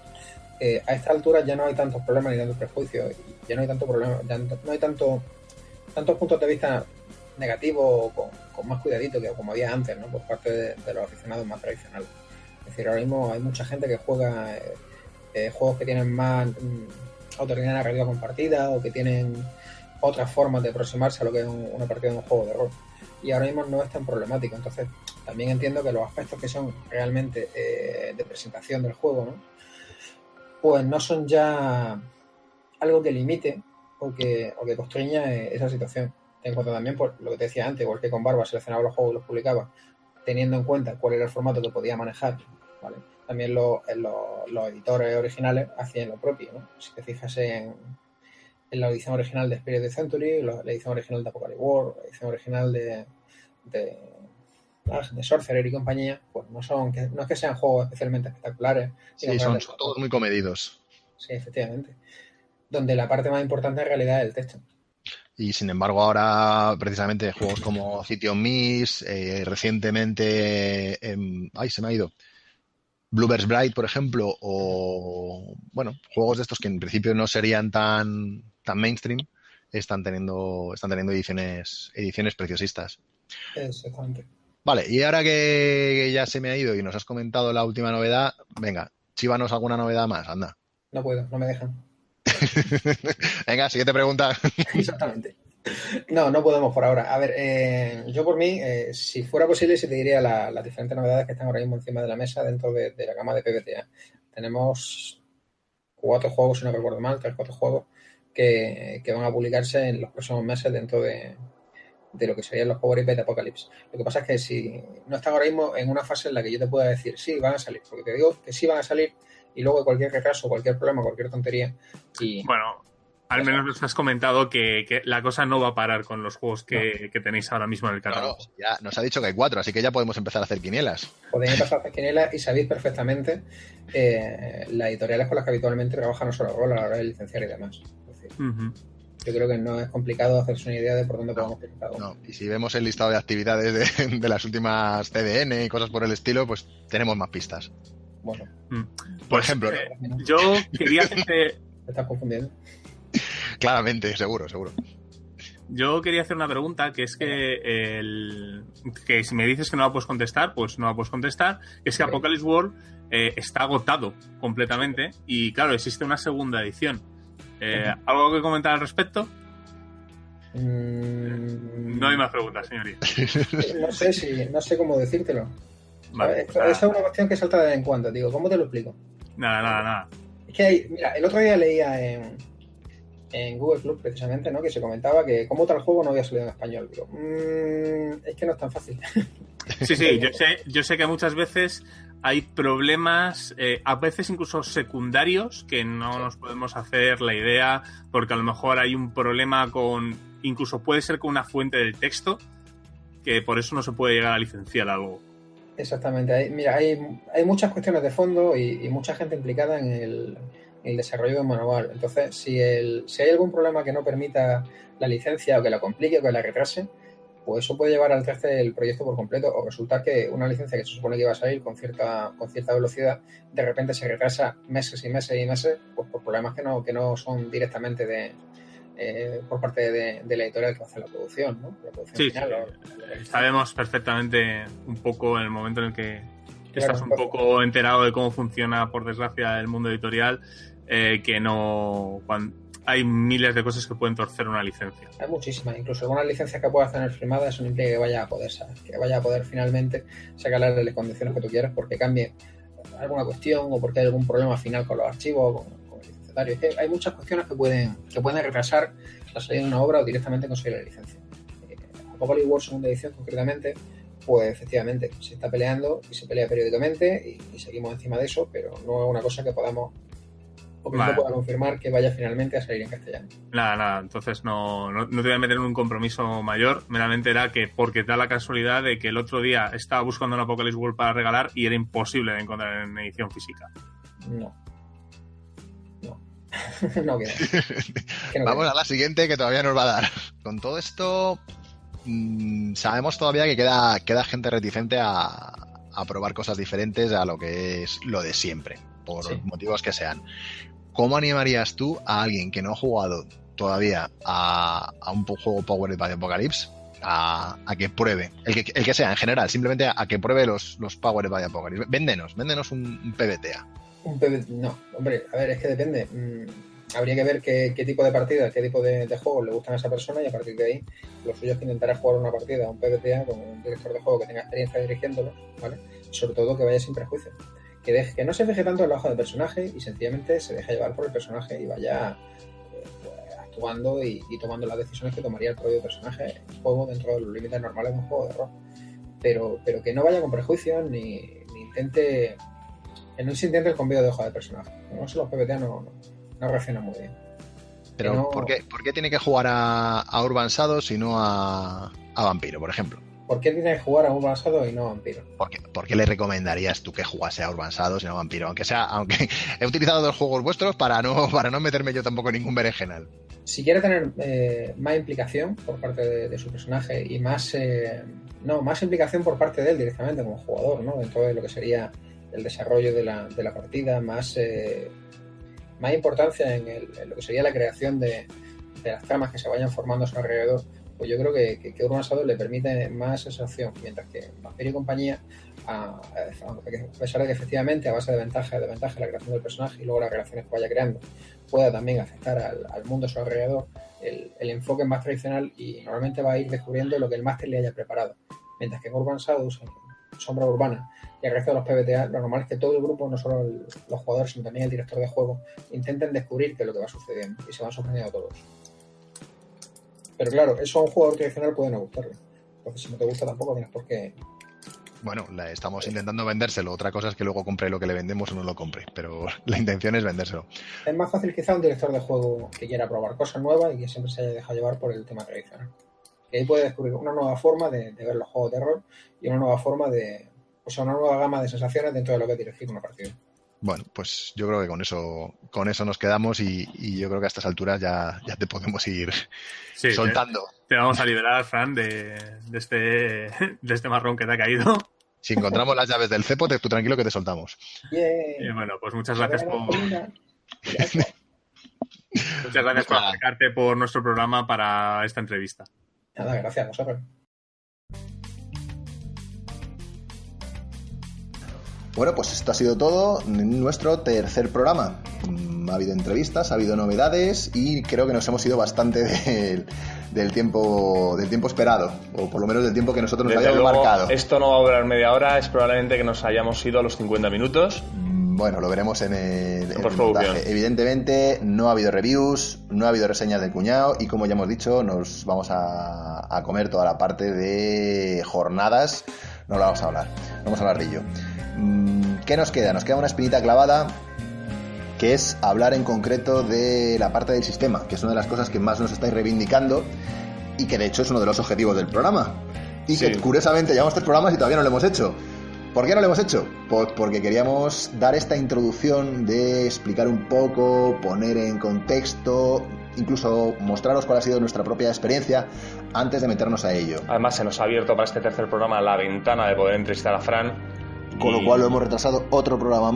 a esta altura ya no hay tantos problemas ni tantos prejuicios, y ya no hay tanto problema, no hay tantos puntos de vista negativos con más cuidadito que como había antes, ¿no? Por parte de los aficionados más tradicionales. Es decir, ahora mismo hay mucha gente que juega juegos que tienen más autoridad narrativa compartida, o que tienen otras formas de aproximarse a lo que es una partida de un juego de rol, y ahora mismo no es tan problemático. Entonces también entiendo que los aspectos que son realmente de presentación del juego, ¿no?, pues no son ya algo que limite o que constriña esa situación. Ten en cuenta también, por lo que te decía antes, igual que con Barba seleccionaba los juegos y los publicaba teniendo en cuenta cuál era el formato que podía manejar, ¿vale? También los editores originales hacían lo propio, ¿no? Si te fijas en la edición original de Spirit of the Century, la edición original de Apocalypse World, la edición original de Sorcerer y compañía, pues no es que sean juegos especialmente espectaculares. Sí, son todos muy comedidos. Sí, efectivamente. Donde la parte más importante en realidad es el texto. Y sin embargo ahora precisamente juegos como City of Mist, recientemente, se me ha ido, Bluebird's Bride, por ejemplo, o bueno, juegos de estos que en principio no serían tan mainstream, están teniendo ediciones preciosistas. Exactamente. Vale, y ahora que ya se me ha ido y nos has comentado la última novedad, venga, chívanos alguna novedad más, anda. No puedo, no me dejan. Venga, siguiente pregunta. Exactamente. No podemos por ahora. A ver, yo por mí, si fuera posible, sí te diría las diferentes novedades que están ahora mismo encima de la mesa dentro de la gama de PBTA. Tenemos 4 juegos, si no recuerdo mal, 3-4 juegos que van a publicarse en los próximos meses dentro de lo que serían los Power IP de Apocalypse. Lo que pasa es que si no están ahora mismo en una fase en la que yo te pueda decir sí, van a salir, porque te digo que sí van a salir y luego cualquier retraso, cualquier problema, cualquier tontería y... Bueno, al menos nos has comentado que la cosa no va a parar con los juegos que tenéis ahora mismo en el catálogo. No, ya nos ha dicho que hay 4, así que ya podemos empezar a hacer quinielas. Podéis empezar a hacer quinielas y sabéis perfectamente las editoriales con las que habitualmente trabajan no solo rol a la hora de licenciar y demás. Es decir, yo creo que no es complicado hacerse una idea de por dónde podemos ir cada uno. No, y si vemos el listado de actividades de las últimas CDN y cosas por el estilo, pues tenemos más pistas. Bueno. Por ejemplo, yo quería hacerte... ¿Te estás confundiendo? Claramente, seguro. Yo quería hacer una pregunta, que es que si me dices que no la puedes contestar, pues no la puedes contestar. Es que Apocalypse World está agotado completamente y, claro, existe una segunda edición. ¿Algo que comentar al respecto? No hay más preguntas, señoría. No sé cómo decírtelo. Vale, esa es una cuestión que salta de vez en cuando, digo. ¿Cómo te lo explico? Nada. Es que mira, el otro día leía en Google Club, precisamente, ¿no? Que se comentaba que como tal juego no había salido en español. Digo, es que no es tan fácil. Sí, yo sé que muchas veces hay problemas, a veces incluso secundarios, que no nos podemos hacer la idea, porque a lo mejor hay un problema incluso puede ser con una fuente del texto, que por eso no se puede llegar a licenciar algo. Exactamente. Hay muchas cuestiones de fondo y mucha gente implicada en el desarrollo de un manual. Entonces, si hay algún problema que no permita la licencia o que la complique o que la retrase, pues eso puede llevar al traste del proyecto por completo o resultar que una licencia que se supone que iba a salir con cierta velocidad, de repente se retrasa meses y meses y meses, pues por problemas que no son directamente por parte de la editorial que va a hacer la producción, ¿no? La producción final. Sabemos perfectamente un poco en el momento en el que estás un entonces, poco enterado de cómo funciona, por desgracia, el mundo editorial, que no... hay miles de cosas que pueden torcer una licencia. Hay muchísimas, incluso algunas licencias que puedas tener firmadas, eso no implica que vaya a poder finalmente sacarle las condiciones que tú quieras porque cambie alguna cuestión o porque hay algún problema final con los archivos, con el licenciatario. Es que hay muchas cuestiones que pueden retrasar la salida de una obra o directamente conseguir la licencia. Apocalypse World segunda edición concretamente, pues efectivamente se está peleando y se pelea periódicamente y seguimos encima de eso, pero no es una cosa que podamos porque no pueda confirmar que vaya finalmente a salir en castellano. Nada, entonces no te voy a meter en un compromiso mayor, meramente era que porque da la casualidad de que el otro día estaba buscando un Apocalypse World para regalar y era imposible de encontrar en edición física. No queda. Vamos a la siguiente que todavía nos va a dar. Con todo esto, sabemos todavía que queda gente reticente a probar cosas diferentes a lo que es lo de siempre, por motivos que sean. ¿Cómo animarías tú a alguien que no ha jugado todavía a un juego Powered by Apocalypse a que pruebe, el que sea en general, simplemente a que pruebe los Powered by Apocalypse? Véndenos un PBTA. No, hombre, a ver, es que depende. Habría que ver qué tipo de partida, qué tipo de juegos le gustan a esa persona y a partir de ahí lo suyo es que intentará jugar una partida, un PBTA con un director de juego que tenga experiencia dirigiéndolo, ¿vale? Sobre todo que vaya sin prejuicios. Que no se fije tanto en la hoja de personaje y sencillamente se deje llevar por el personaje y vaya actuando y tomando las decisiones que tomaría el propio personaje en un juego dentro de los límites normales de un juego de rol. Pero que no vaya con prejuicios ni intente... Que no se intente el conveo de hoja de personaje. No sé, los PBTA no reaccionan muy bien. Pero no... ¿por qué tiene que jugar a Urban Shadows y no a Vampiro, por ejemplo? ¿Por qué tiene que jugar a Urban Shadows y no a Vampiro? ¿Por qué le recomendarías tú que jugase a Urban Shadows y no a Vampiro? Aunque he utilizado 2 juegos vuestros para no meterme yo tampoco en ningún berenjenal. Si quiere tener más implicación por parte de su personaje y más implicación por parte de él directamente como jugador, ¿no? Dentro de lo que sería el desarrollo de la partida, más importancia en lo que sería la creación de las tramas que se vayan formando a su alrededor, pues yo creo que Urban Shadows le permite más esa opción, mientras que Vampiro y compañía a pesar de que efectivamente a base de ventaja la creación del personaje y luego las relaciones que vaya creando pueda también afectar al mundo a su alrededor, el enfoque es más tradicional y normalmente va a ir descubriendo lo que el máster le haya preparado. Mientras que en Urban Shadows, en Sombra Urbana y el resto de los PBTA, lo normal es que todo el grupo, no solo los jugadores, sino también el director de juego, intenten descubrir qué es lo que va sucediendo y se van sorprendiendo todos. Pero claro, eso a un jugador tradicional puede no gustarle. Entonces, si no te gusta tampoco tienes por qué... Bueno, estamos intentando vendérselo. Otra cosa es que luego compre lo que le vendemos o no lo compre, pero la intención es vendérselo. Es más fácil quizá un director de juego que quiera probar cosas nuevas y que siempre se haya dejado llevar por el tema tradicional. Que ahí puede descubrir una nueva forma de ver los juegos de rol y una nueva forma una nueva gama de sensaciones dentro de lo que es dirigir una partida. Bueno, pues yo creo que con eso nos quedamos y yo creo que a estas alturas ya te podemos ir soltando. Te vamos a liberar, Fran, de este marrón que te ha caído. Si encontramos las llaves del cepo, tú tranquilo que te soltamos. Y bueno, pues muchas gracias por acercarte por nuestro programa para esta entrevista. Nada, gracias a vosotros. Bueno, pues esto ha sido todo en nuestro tercer programa. Ha habido entrevistas, ha habido novedades y creo que nos hemos ido bastante del tiempo esperado, o por lo menos del tiempo que nosotros nos habíamos marcado. Esto no va a durar media hora, es probablemente que nos hayamos ido a los 50 minutos. Bueno, lo veremos en el montaje. Evidentemente no ha habido reviews, no ha habido reseñas del cuñado y como ya hemos dicho, nos vamos a comer toda la parte de jornadas. No lo vamos a hablar, vamos a hablar de ello. ¿Qué nos queda? Nos queda una espinita clavada, que es hablar en concreto de la parte del sistema, que es una de las cosas que más nos estáis reivindicando y que de hecho es uno de los objetivos del programa. Y sí, que curiosamente llevamos 3 programas y todavía no lo hemos hecho. ¿Por qué no lo hemos hecho? Pues porque queríamos dar esta introducción de explicar un poco, poner en contexto, incluso mostraros cuál ha sido nuestra propia experiencia antes de meternos a ello. Además se nos ha abierto para este tercer programa la ventana de poder entrevistar a Fran. Con lo cual lo hemos retrasado otro programa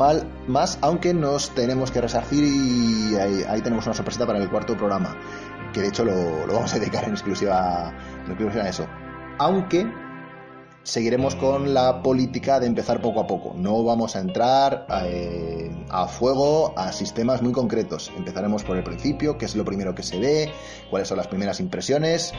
más, aunque nos tenemos que resarcir y ahí tenemos una sorpresita para el cuarto programa, que de hecho lo vamos a dedicar en exclusiva a eso. Aunque seguiremos con la política de empezar poco a poco. No vamos a entrar a fuego a sistemas muy concretos. Empezaremos por el principio, qué es lo primero que se ve, cuáles son las primeras impresiones,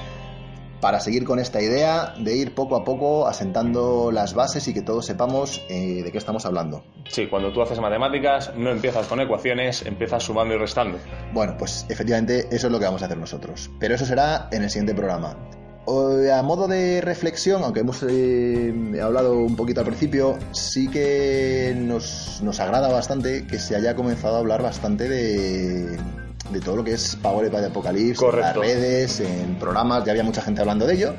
para seguir con esta idea de ir poco a poco asentando las bases y que todos sepamos de qué estamos hablando. Sí, cuando tú haces matemáticas no empiezas con ecuaciones, empiezas sumando y restando. Bueno, pues efectivamente eso es lo que vamos a hacer nosotros, pero eso será en el siguiente programa. A modo de reflexión, aunque hemos hablado un poquito al principio, sí que nos agrada bastante que se haya comenzado a hablar bastante de todo lo que es Powered by the Apocalypse. Correcto. En las redes, en programas, ya había mucha gente hablando de ello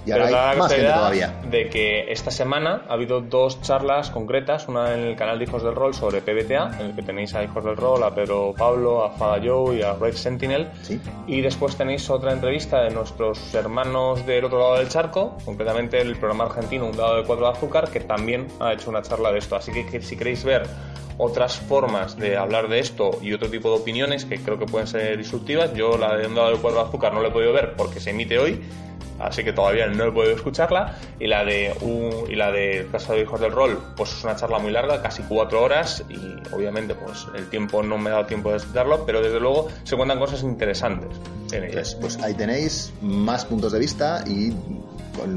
y ahora hay más gente todavía. De que esta semana ha habido 2 charlas concretas, una en el canal de Hijos del Rol sobre PBTA, en el que tenéis a Hijos del Rol, a Pedro Pablo, a Fada Joe y a Red Sentinel, ¿sí? Y después tenéis otra entrevista de nuestros hermanos del otro lado del charco, concretamente el programa argentino Un Dado de 4 de Azúcar, que también ha hecho una charla de esto, así que si queréis ver otras formas de hablar de esto y otro tipo de opiniones que creo que pueden ser disruptivas, yo la de Un Dado de 4 de Azúcar no la he podido ver porque se emite hoy, así que todavía no he podido escucharla, y la de Casa de Hijos del Rol pues es una charla muy larga, casi 4 horas, y obviamente pues el tiempo no me ha dado tiempo de escucharlo, pero desde luego se cuentan cosas interesantes en ellas. Pues ahí tenéis más puntos de vista y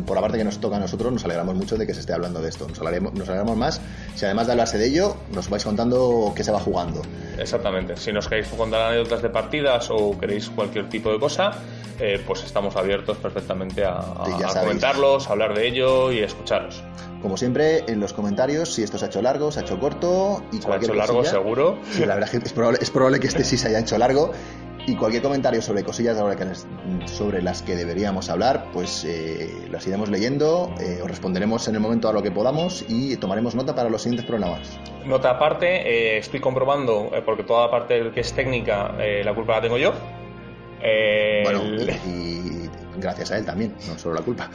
por la parte que nos toca a nosotros nos alegramos mucho de que se esté hablando de esto, nos alegramos más si además de hablarse de ello nos vais contando qué se va jugando. Exactamente, si nos queréis contar anécdotas de partidas o queréis cualquier tipo de cosa, pues estamos abiertos perfectamente a comentarlos, a hablar de ello y a escucharos. Como siempre, en los comentarios, si esto se ha hecho largo, se ha hecho corto y se cualquier ha hecho largo, cosilla, seguro. Sí, la verdad es que es probable que este sí se haya hecho largo. Y cualquier comentario sobre cosillas sobre las que deberíamos hablar, pues las iremos leyendo, os responderemos en el momento a lo que podamos y tomaremos nota para los siguientes programas. Nota aparte, estoy comprobando, porque toda la parte que es técnica, la culpa la tengo yo. Bueno, y gracias a él también, no solo la culpa.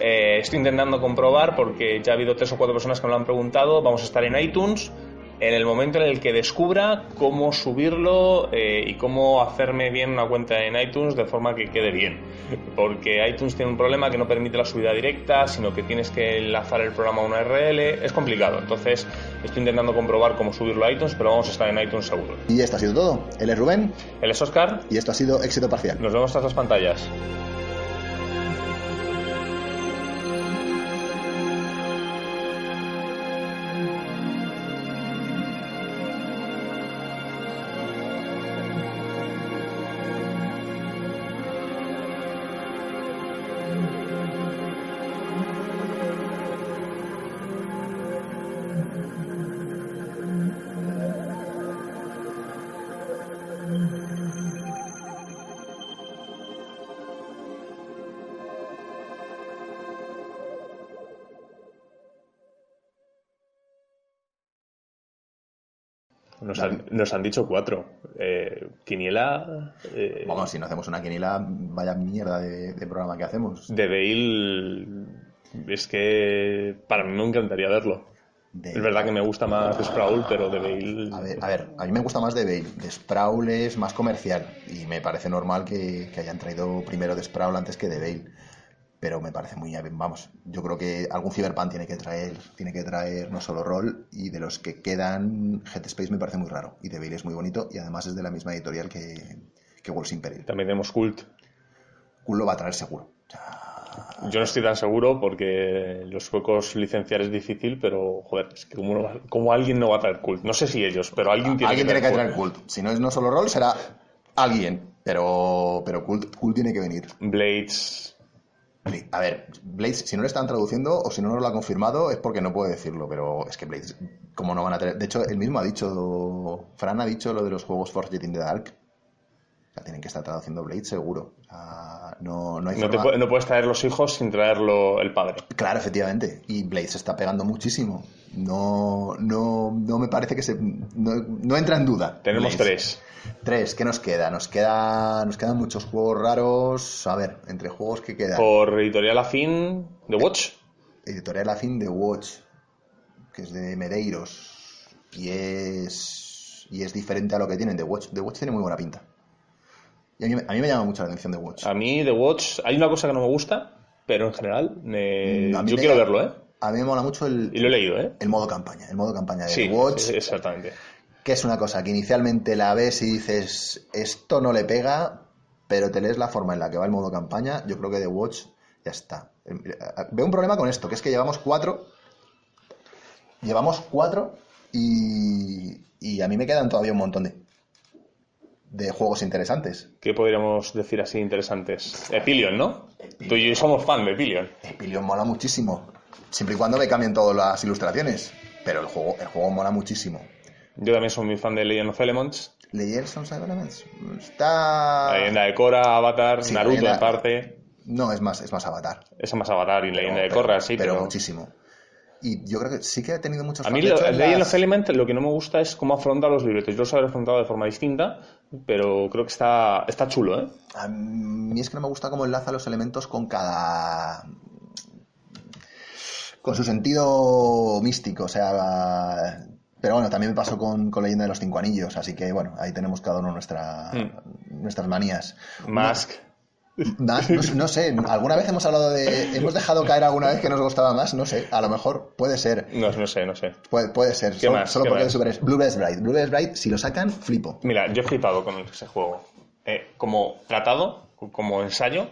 Estoy intentando comprobar porque ya ha habido 3 o 4 personas que me lo han preguntado. Vamos a estar en iTunes. en el momento en el que descubra cómo subirlo y cómo hacerme bien una cuenta en iTunes de forma que quede bien. Porque iTunes tiene un problema que no permite la subida directa, sino que tienes que enlazar el programa a una URL. Es complicado. Entonces estoy intentando comprobar cómo subirlo a iTunes, pero vamos a estar en iTunes seguro. Y esto ha sido todo. Él es Rubén. Él es Óscar. Y esto ha sido Éxito Parcial. Nos vemos tras las pantallas. Nos han dicho 4. Quiniela. Vamos, si no hacemos una quiniela, vaya mierda de programa que hacemos. De Bale. Es que para mí me encantaría verlo. Es verdad que me gusta más de Sprawl, pero de Bale. A ver, a mí me gusta más de Bale. De Sprawl es más comercial. Y me parece normal que hayan traído primero de Sprawl antes que de Bale. Pero me parece muy bien, vamos. Yo creo que algún Cyberpunk tiene que traer no solo rol, y de los que quedan, Headspace me parece muy raro. Y The Veil es muy bonito, y además es de la misma editorial que Wolves Imperial. También tenemos Cult. Cult lo va a traer seguro. O sea... Yo no estoy tan seguro porque los suecos licenciar es difícil, pero joder, es que como alguien no va a traer Cult. No sé si ellos, pero alguien tiene que traer Cult. Si no es no solo rol, será alguien. Pero Cult tiene que venir. Blades. A ver, Blades, si no le están traduciendo o si no nos lo ha confirmado es porque no puede decirlo, pero es que Blades, ¿cómo no van a tener? De hecho, él mismo ha dicho, Fran ha dicho lo de los juegos Forged in the Dark. O sea, tienen que estar traduciendo Blades seguro. O sea, no hay forma... No puedes traer los hijos sin traerlo el padre. Claro, efectivamente. Y Blades se está pegando muchísimo. No me parece que no entra en duda. Tenemos Blades. 3, ¿qué nos queda? Nos quedan muchos juegos raros. A ver, entre juegos que quedan. Por editorial afín, The Watch. Editorial afín The Watch, que es de Medeiros. Y es diferente a lo que tienen The Watch. The Watch tiene muy buena pinta. Y a mí me llama mucho la atención The Watch. A mí The Watch, hay una cosa que no me gusta, pero en general yo quiero verlo, ¿eh? A mí me mola mucho y lo he leído, ¿eh? El modo campaña de sí, The Watch. Sí, exactamente. Que es una cosa que inicialmente la ves y dices, esto no le pega, pero te lees la forma en la que va el modo campaña, yo creo que The Watch ya está. Veo un problema con esto, que es que llevamos 4 y a mí me quedan todavía un montón de juegos interesantes. ¿Qué podríamos decir así interesantes? Epilion, ¿no? Tú y yo somos fan de Epilion. Epilion mola muchísimo, siempre y cuando me cambien todas las ilustraciones, pero el juego mola muchísimo. Yo también soy muy fan de Legend of Elements. Legends of Elements está... La leyenda de Korra, Avatar, sí, Naruto en parte. No, es más Avatar. Es más Avatar y Leyenda de Korra, sí, pero muchísimo. Y yo creo que sí que ha tenido muchos... A mí Legend of Elements lo que no me gusta es cómo afronta los libretos. Yo los he afrontado de forma distinta, pero creo que está chulo, ¿eh? A mí es que no me gusta cómo enlaza los elementos con su sentido místico, o sea... Pero bueno, también me pasó con Leyenda de los Cinco Anillos, así que bueno, ahí tenemos cada uno nuestras manías. Mask. No sé, alguna vez hemos dejado caer alguna vez que nos gustaba más, no sé, a lo mejor puede ser. No sé. Puede ser, solo porque es super... Blueberry Bright, si lo sacan, flipo. Mira, yo he flipado con ese juego. Como tratado, como ensayo,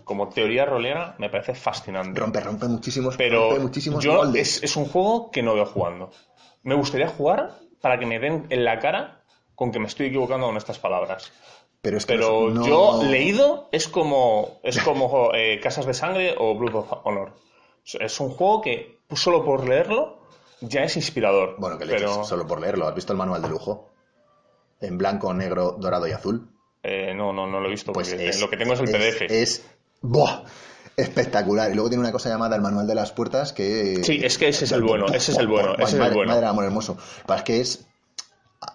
como teoría rolera, me parece fascinante. Rompe muchísimos yo moldes. Es un juego que no veo jugando. Me gustaría jugar para que me den en la cara con que me estoy equivocando con estas palabras. Pero no... yo leído es como Casas de Sangre o Blood of Honor. Es un juego que solo por leerlo ya es inspirador. Bueno, que leches solo por leerlo. ¿Has visto el manual de lujo? En blanco, negro, dorado y azul. No lo he visto. Pues lo que tengo es el PDF. ¡Buah! Espectacular. Y luego tiene una cosa llamada el manual de las puertas que... Sí, es que ese es el bueno. Madre amor hermoso. Para que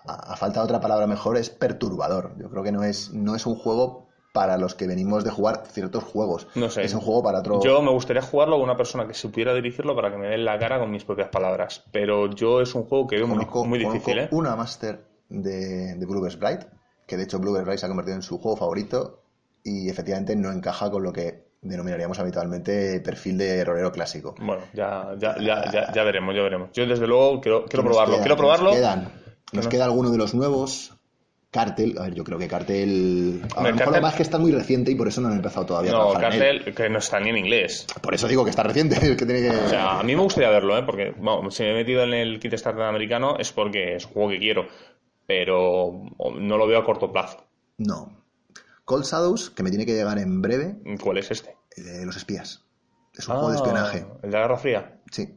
a falta de otra palabra mejor, es perturbador. Yo creo que no es un juego para los que venimos de jugar ciertos juegos. No sé. Es un juego para otro... Yo me gustaría jugarlo con una persona que supiera dirigirlo para que me dé en la cara con mis propias palabras. Pero yo es un juego que veo muy difícil, ¿eh? Una máster de Blueberry Bright, que de hecho Blueberry Bright se ha convertido en su juego favorito y efectivamente no encaja con lo que denominaríamos habitualmente perfil de rolero clásico. Bueno, ya veremos, ya veremos. Yo desde luego quiero probarlo. Nos queda alguno de los nuevos. Cartel, a ver, yo creo que Cartel... A lo mejor más que está muy reciente y por eso no han empezado todavía a trabajar en él. Cartel que no está ni en inglés. Por eso digo que está reciente, que tiene que... O sea, a mí me gustaría verlo, porque si me he metido en el Kickstarter americano es porque es un juego que quiero, pero no lo veo a corto plazo. No. Cold Shadows, que me tiene que llegar en breve. ¿Cuál es este? Los espías. Es un juego de espionaje. ¿El de la Guerra Fría? Sí.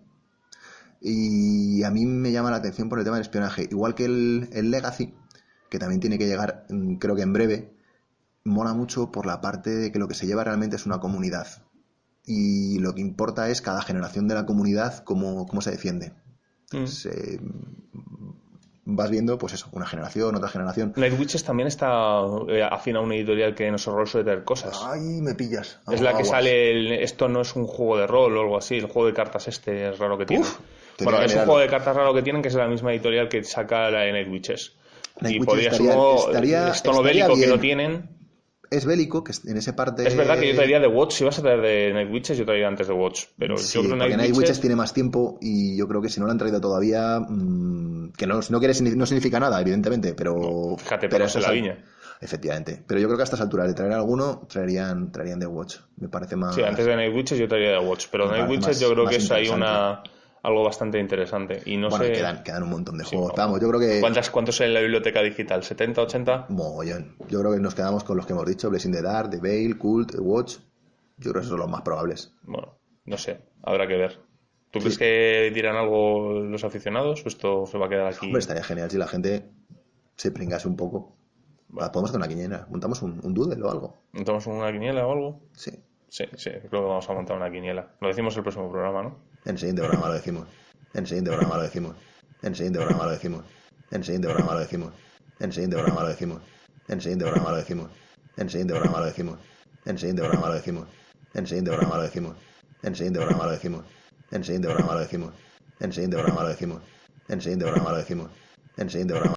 Y a mí me llama la atención por el tema del espionaje. Igual que el Legacy, que también tiene que llegar, creo que en breve, mola mucho por la parte de que lo que se lleva realmente es una comunidad. Y lo que importa es cada generación de la comunidad cómo se defiende. Vas viendo, pues eso, una generación, otra generación. Night Witches también está afín a una editorial que nos horror suele tener cosas. Ay, me pillas. Es la que sale, esto no es un juego de rol o algo así, el juego de cartas este es raro que tiene. Bueno, es un juego de cartas raro que tienen, que es la misma editorial que saca la de Night Witches. Y podría ser un tono bélico que no tienen. Es bélico, que en esa parte... Es verdad que yo traería The Watch. Si vas a traer de Night Witches, yo traería antes The Watch. Pero sí, yo creo que Night Witches tiene más tiempo y yo creo que si no lo han traído todavía... que no significa nada, evidentemente, pero... No, fíjate, pero es la viña. Efectivamente. Pero yo creo que a estas alturas de traer alguno, traerían The Watch. Me parece más... Sí, antes de Night Witches yo traería The Watch. Pero Night Witches yo creo que es ahí algo bastante interesante. Y no sé... quedan un montón de juegos. Vamos, yo creo que... ¿Cuántos hay en la biblioteca digital? ¿70, 80? Mogollón. Yo creo que nos quedamos con los que hemos dicho: Blessing the Dark, The Veil, Cult, The Watch. Yo creo que esos son los más probables. Bueno, no sé. Habrá que ver. ¿Tú crees que dirán algo los aficionados o esto se va a quedar aquí? Hombre, estaría genial si la gente se pringase un poco. Bueno. Podemos hacer una quiniela. ¿Montamos un doodle o algo? ¿Montamos una quiniela o algo? Sí. Sí, creo que vamos a montar una quiniela. Lo decimos el próximo programa, ¿no? En el siguiente programa lo decimos. En el siguiente programa lo decimos. En el siguiente programa lo decimos. En el siguiente programa lo decimos. En el siguiente programa lo decimos. En el siguiente programa lo decimos. En el siguiente programa lo decimos. En el siguiente programa lo decimos. En el siguiente programa lo decimos. En el siguiente programa lo decimos. En el siguiente programa lo decimos. En el siguiente programa lo decimos. En el siguiente programa lo decimos. En el siguiente programa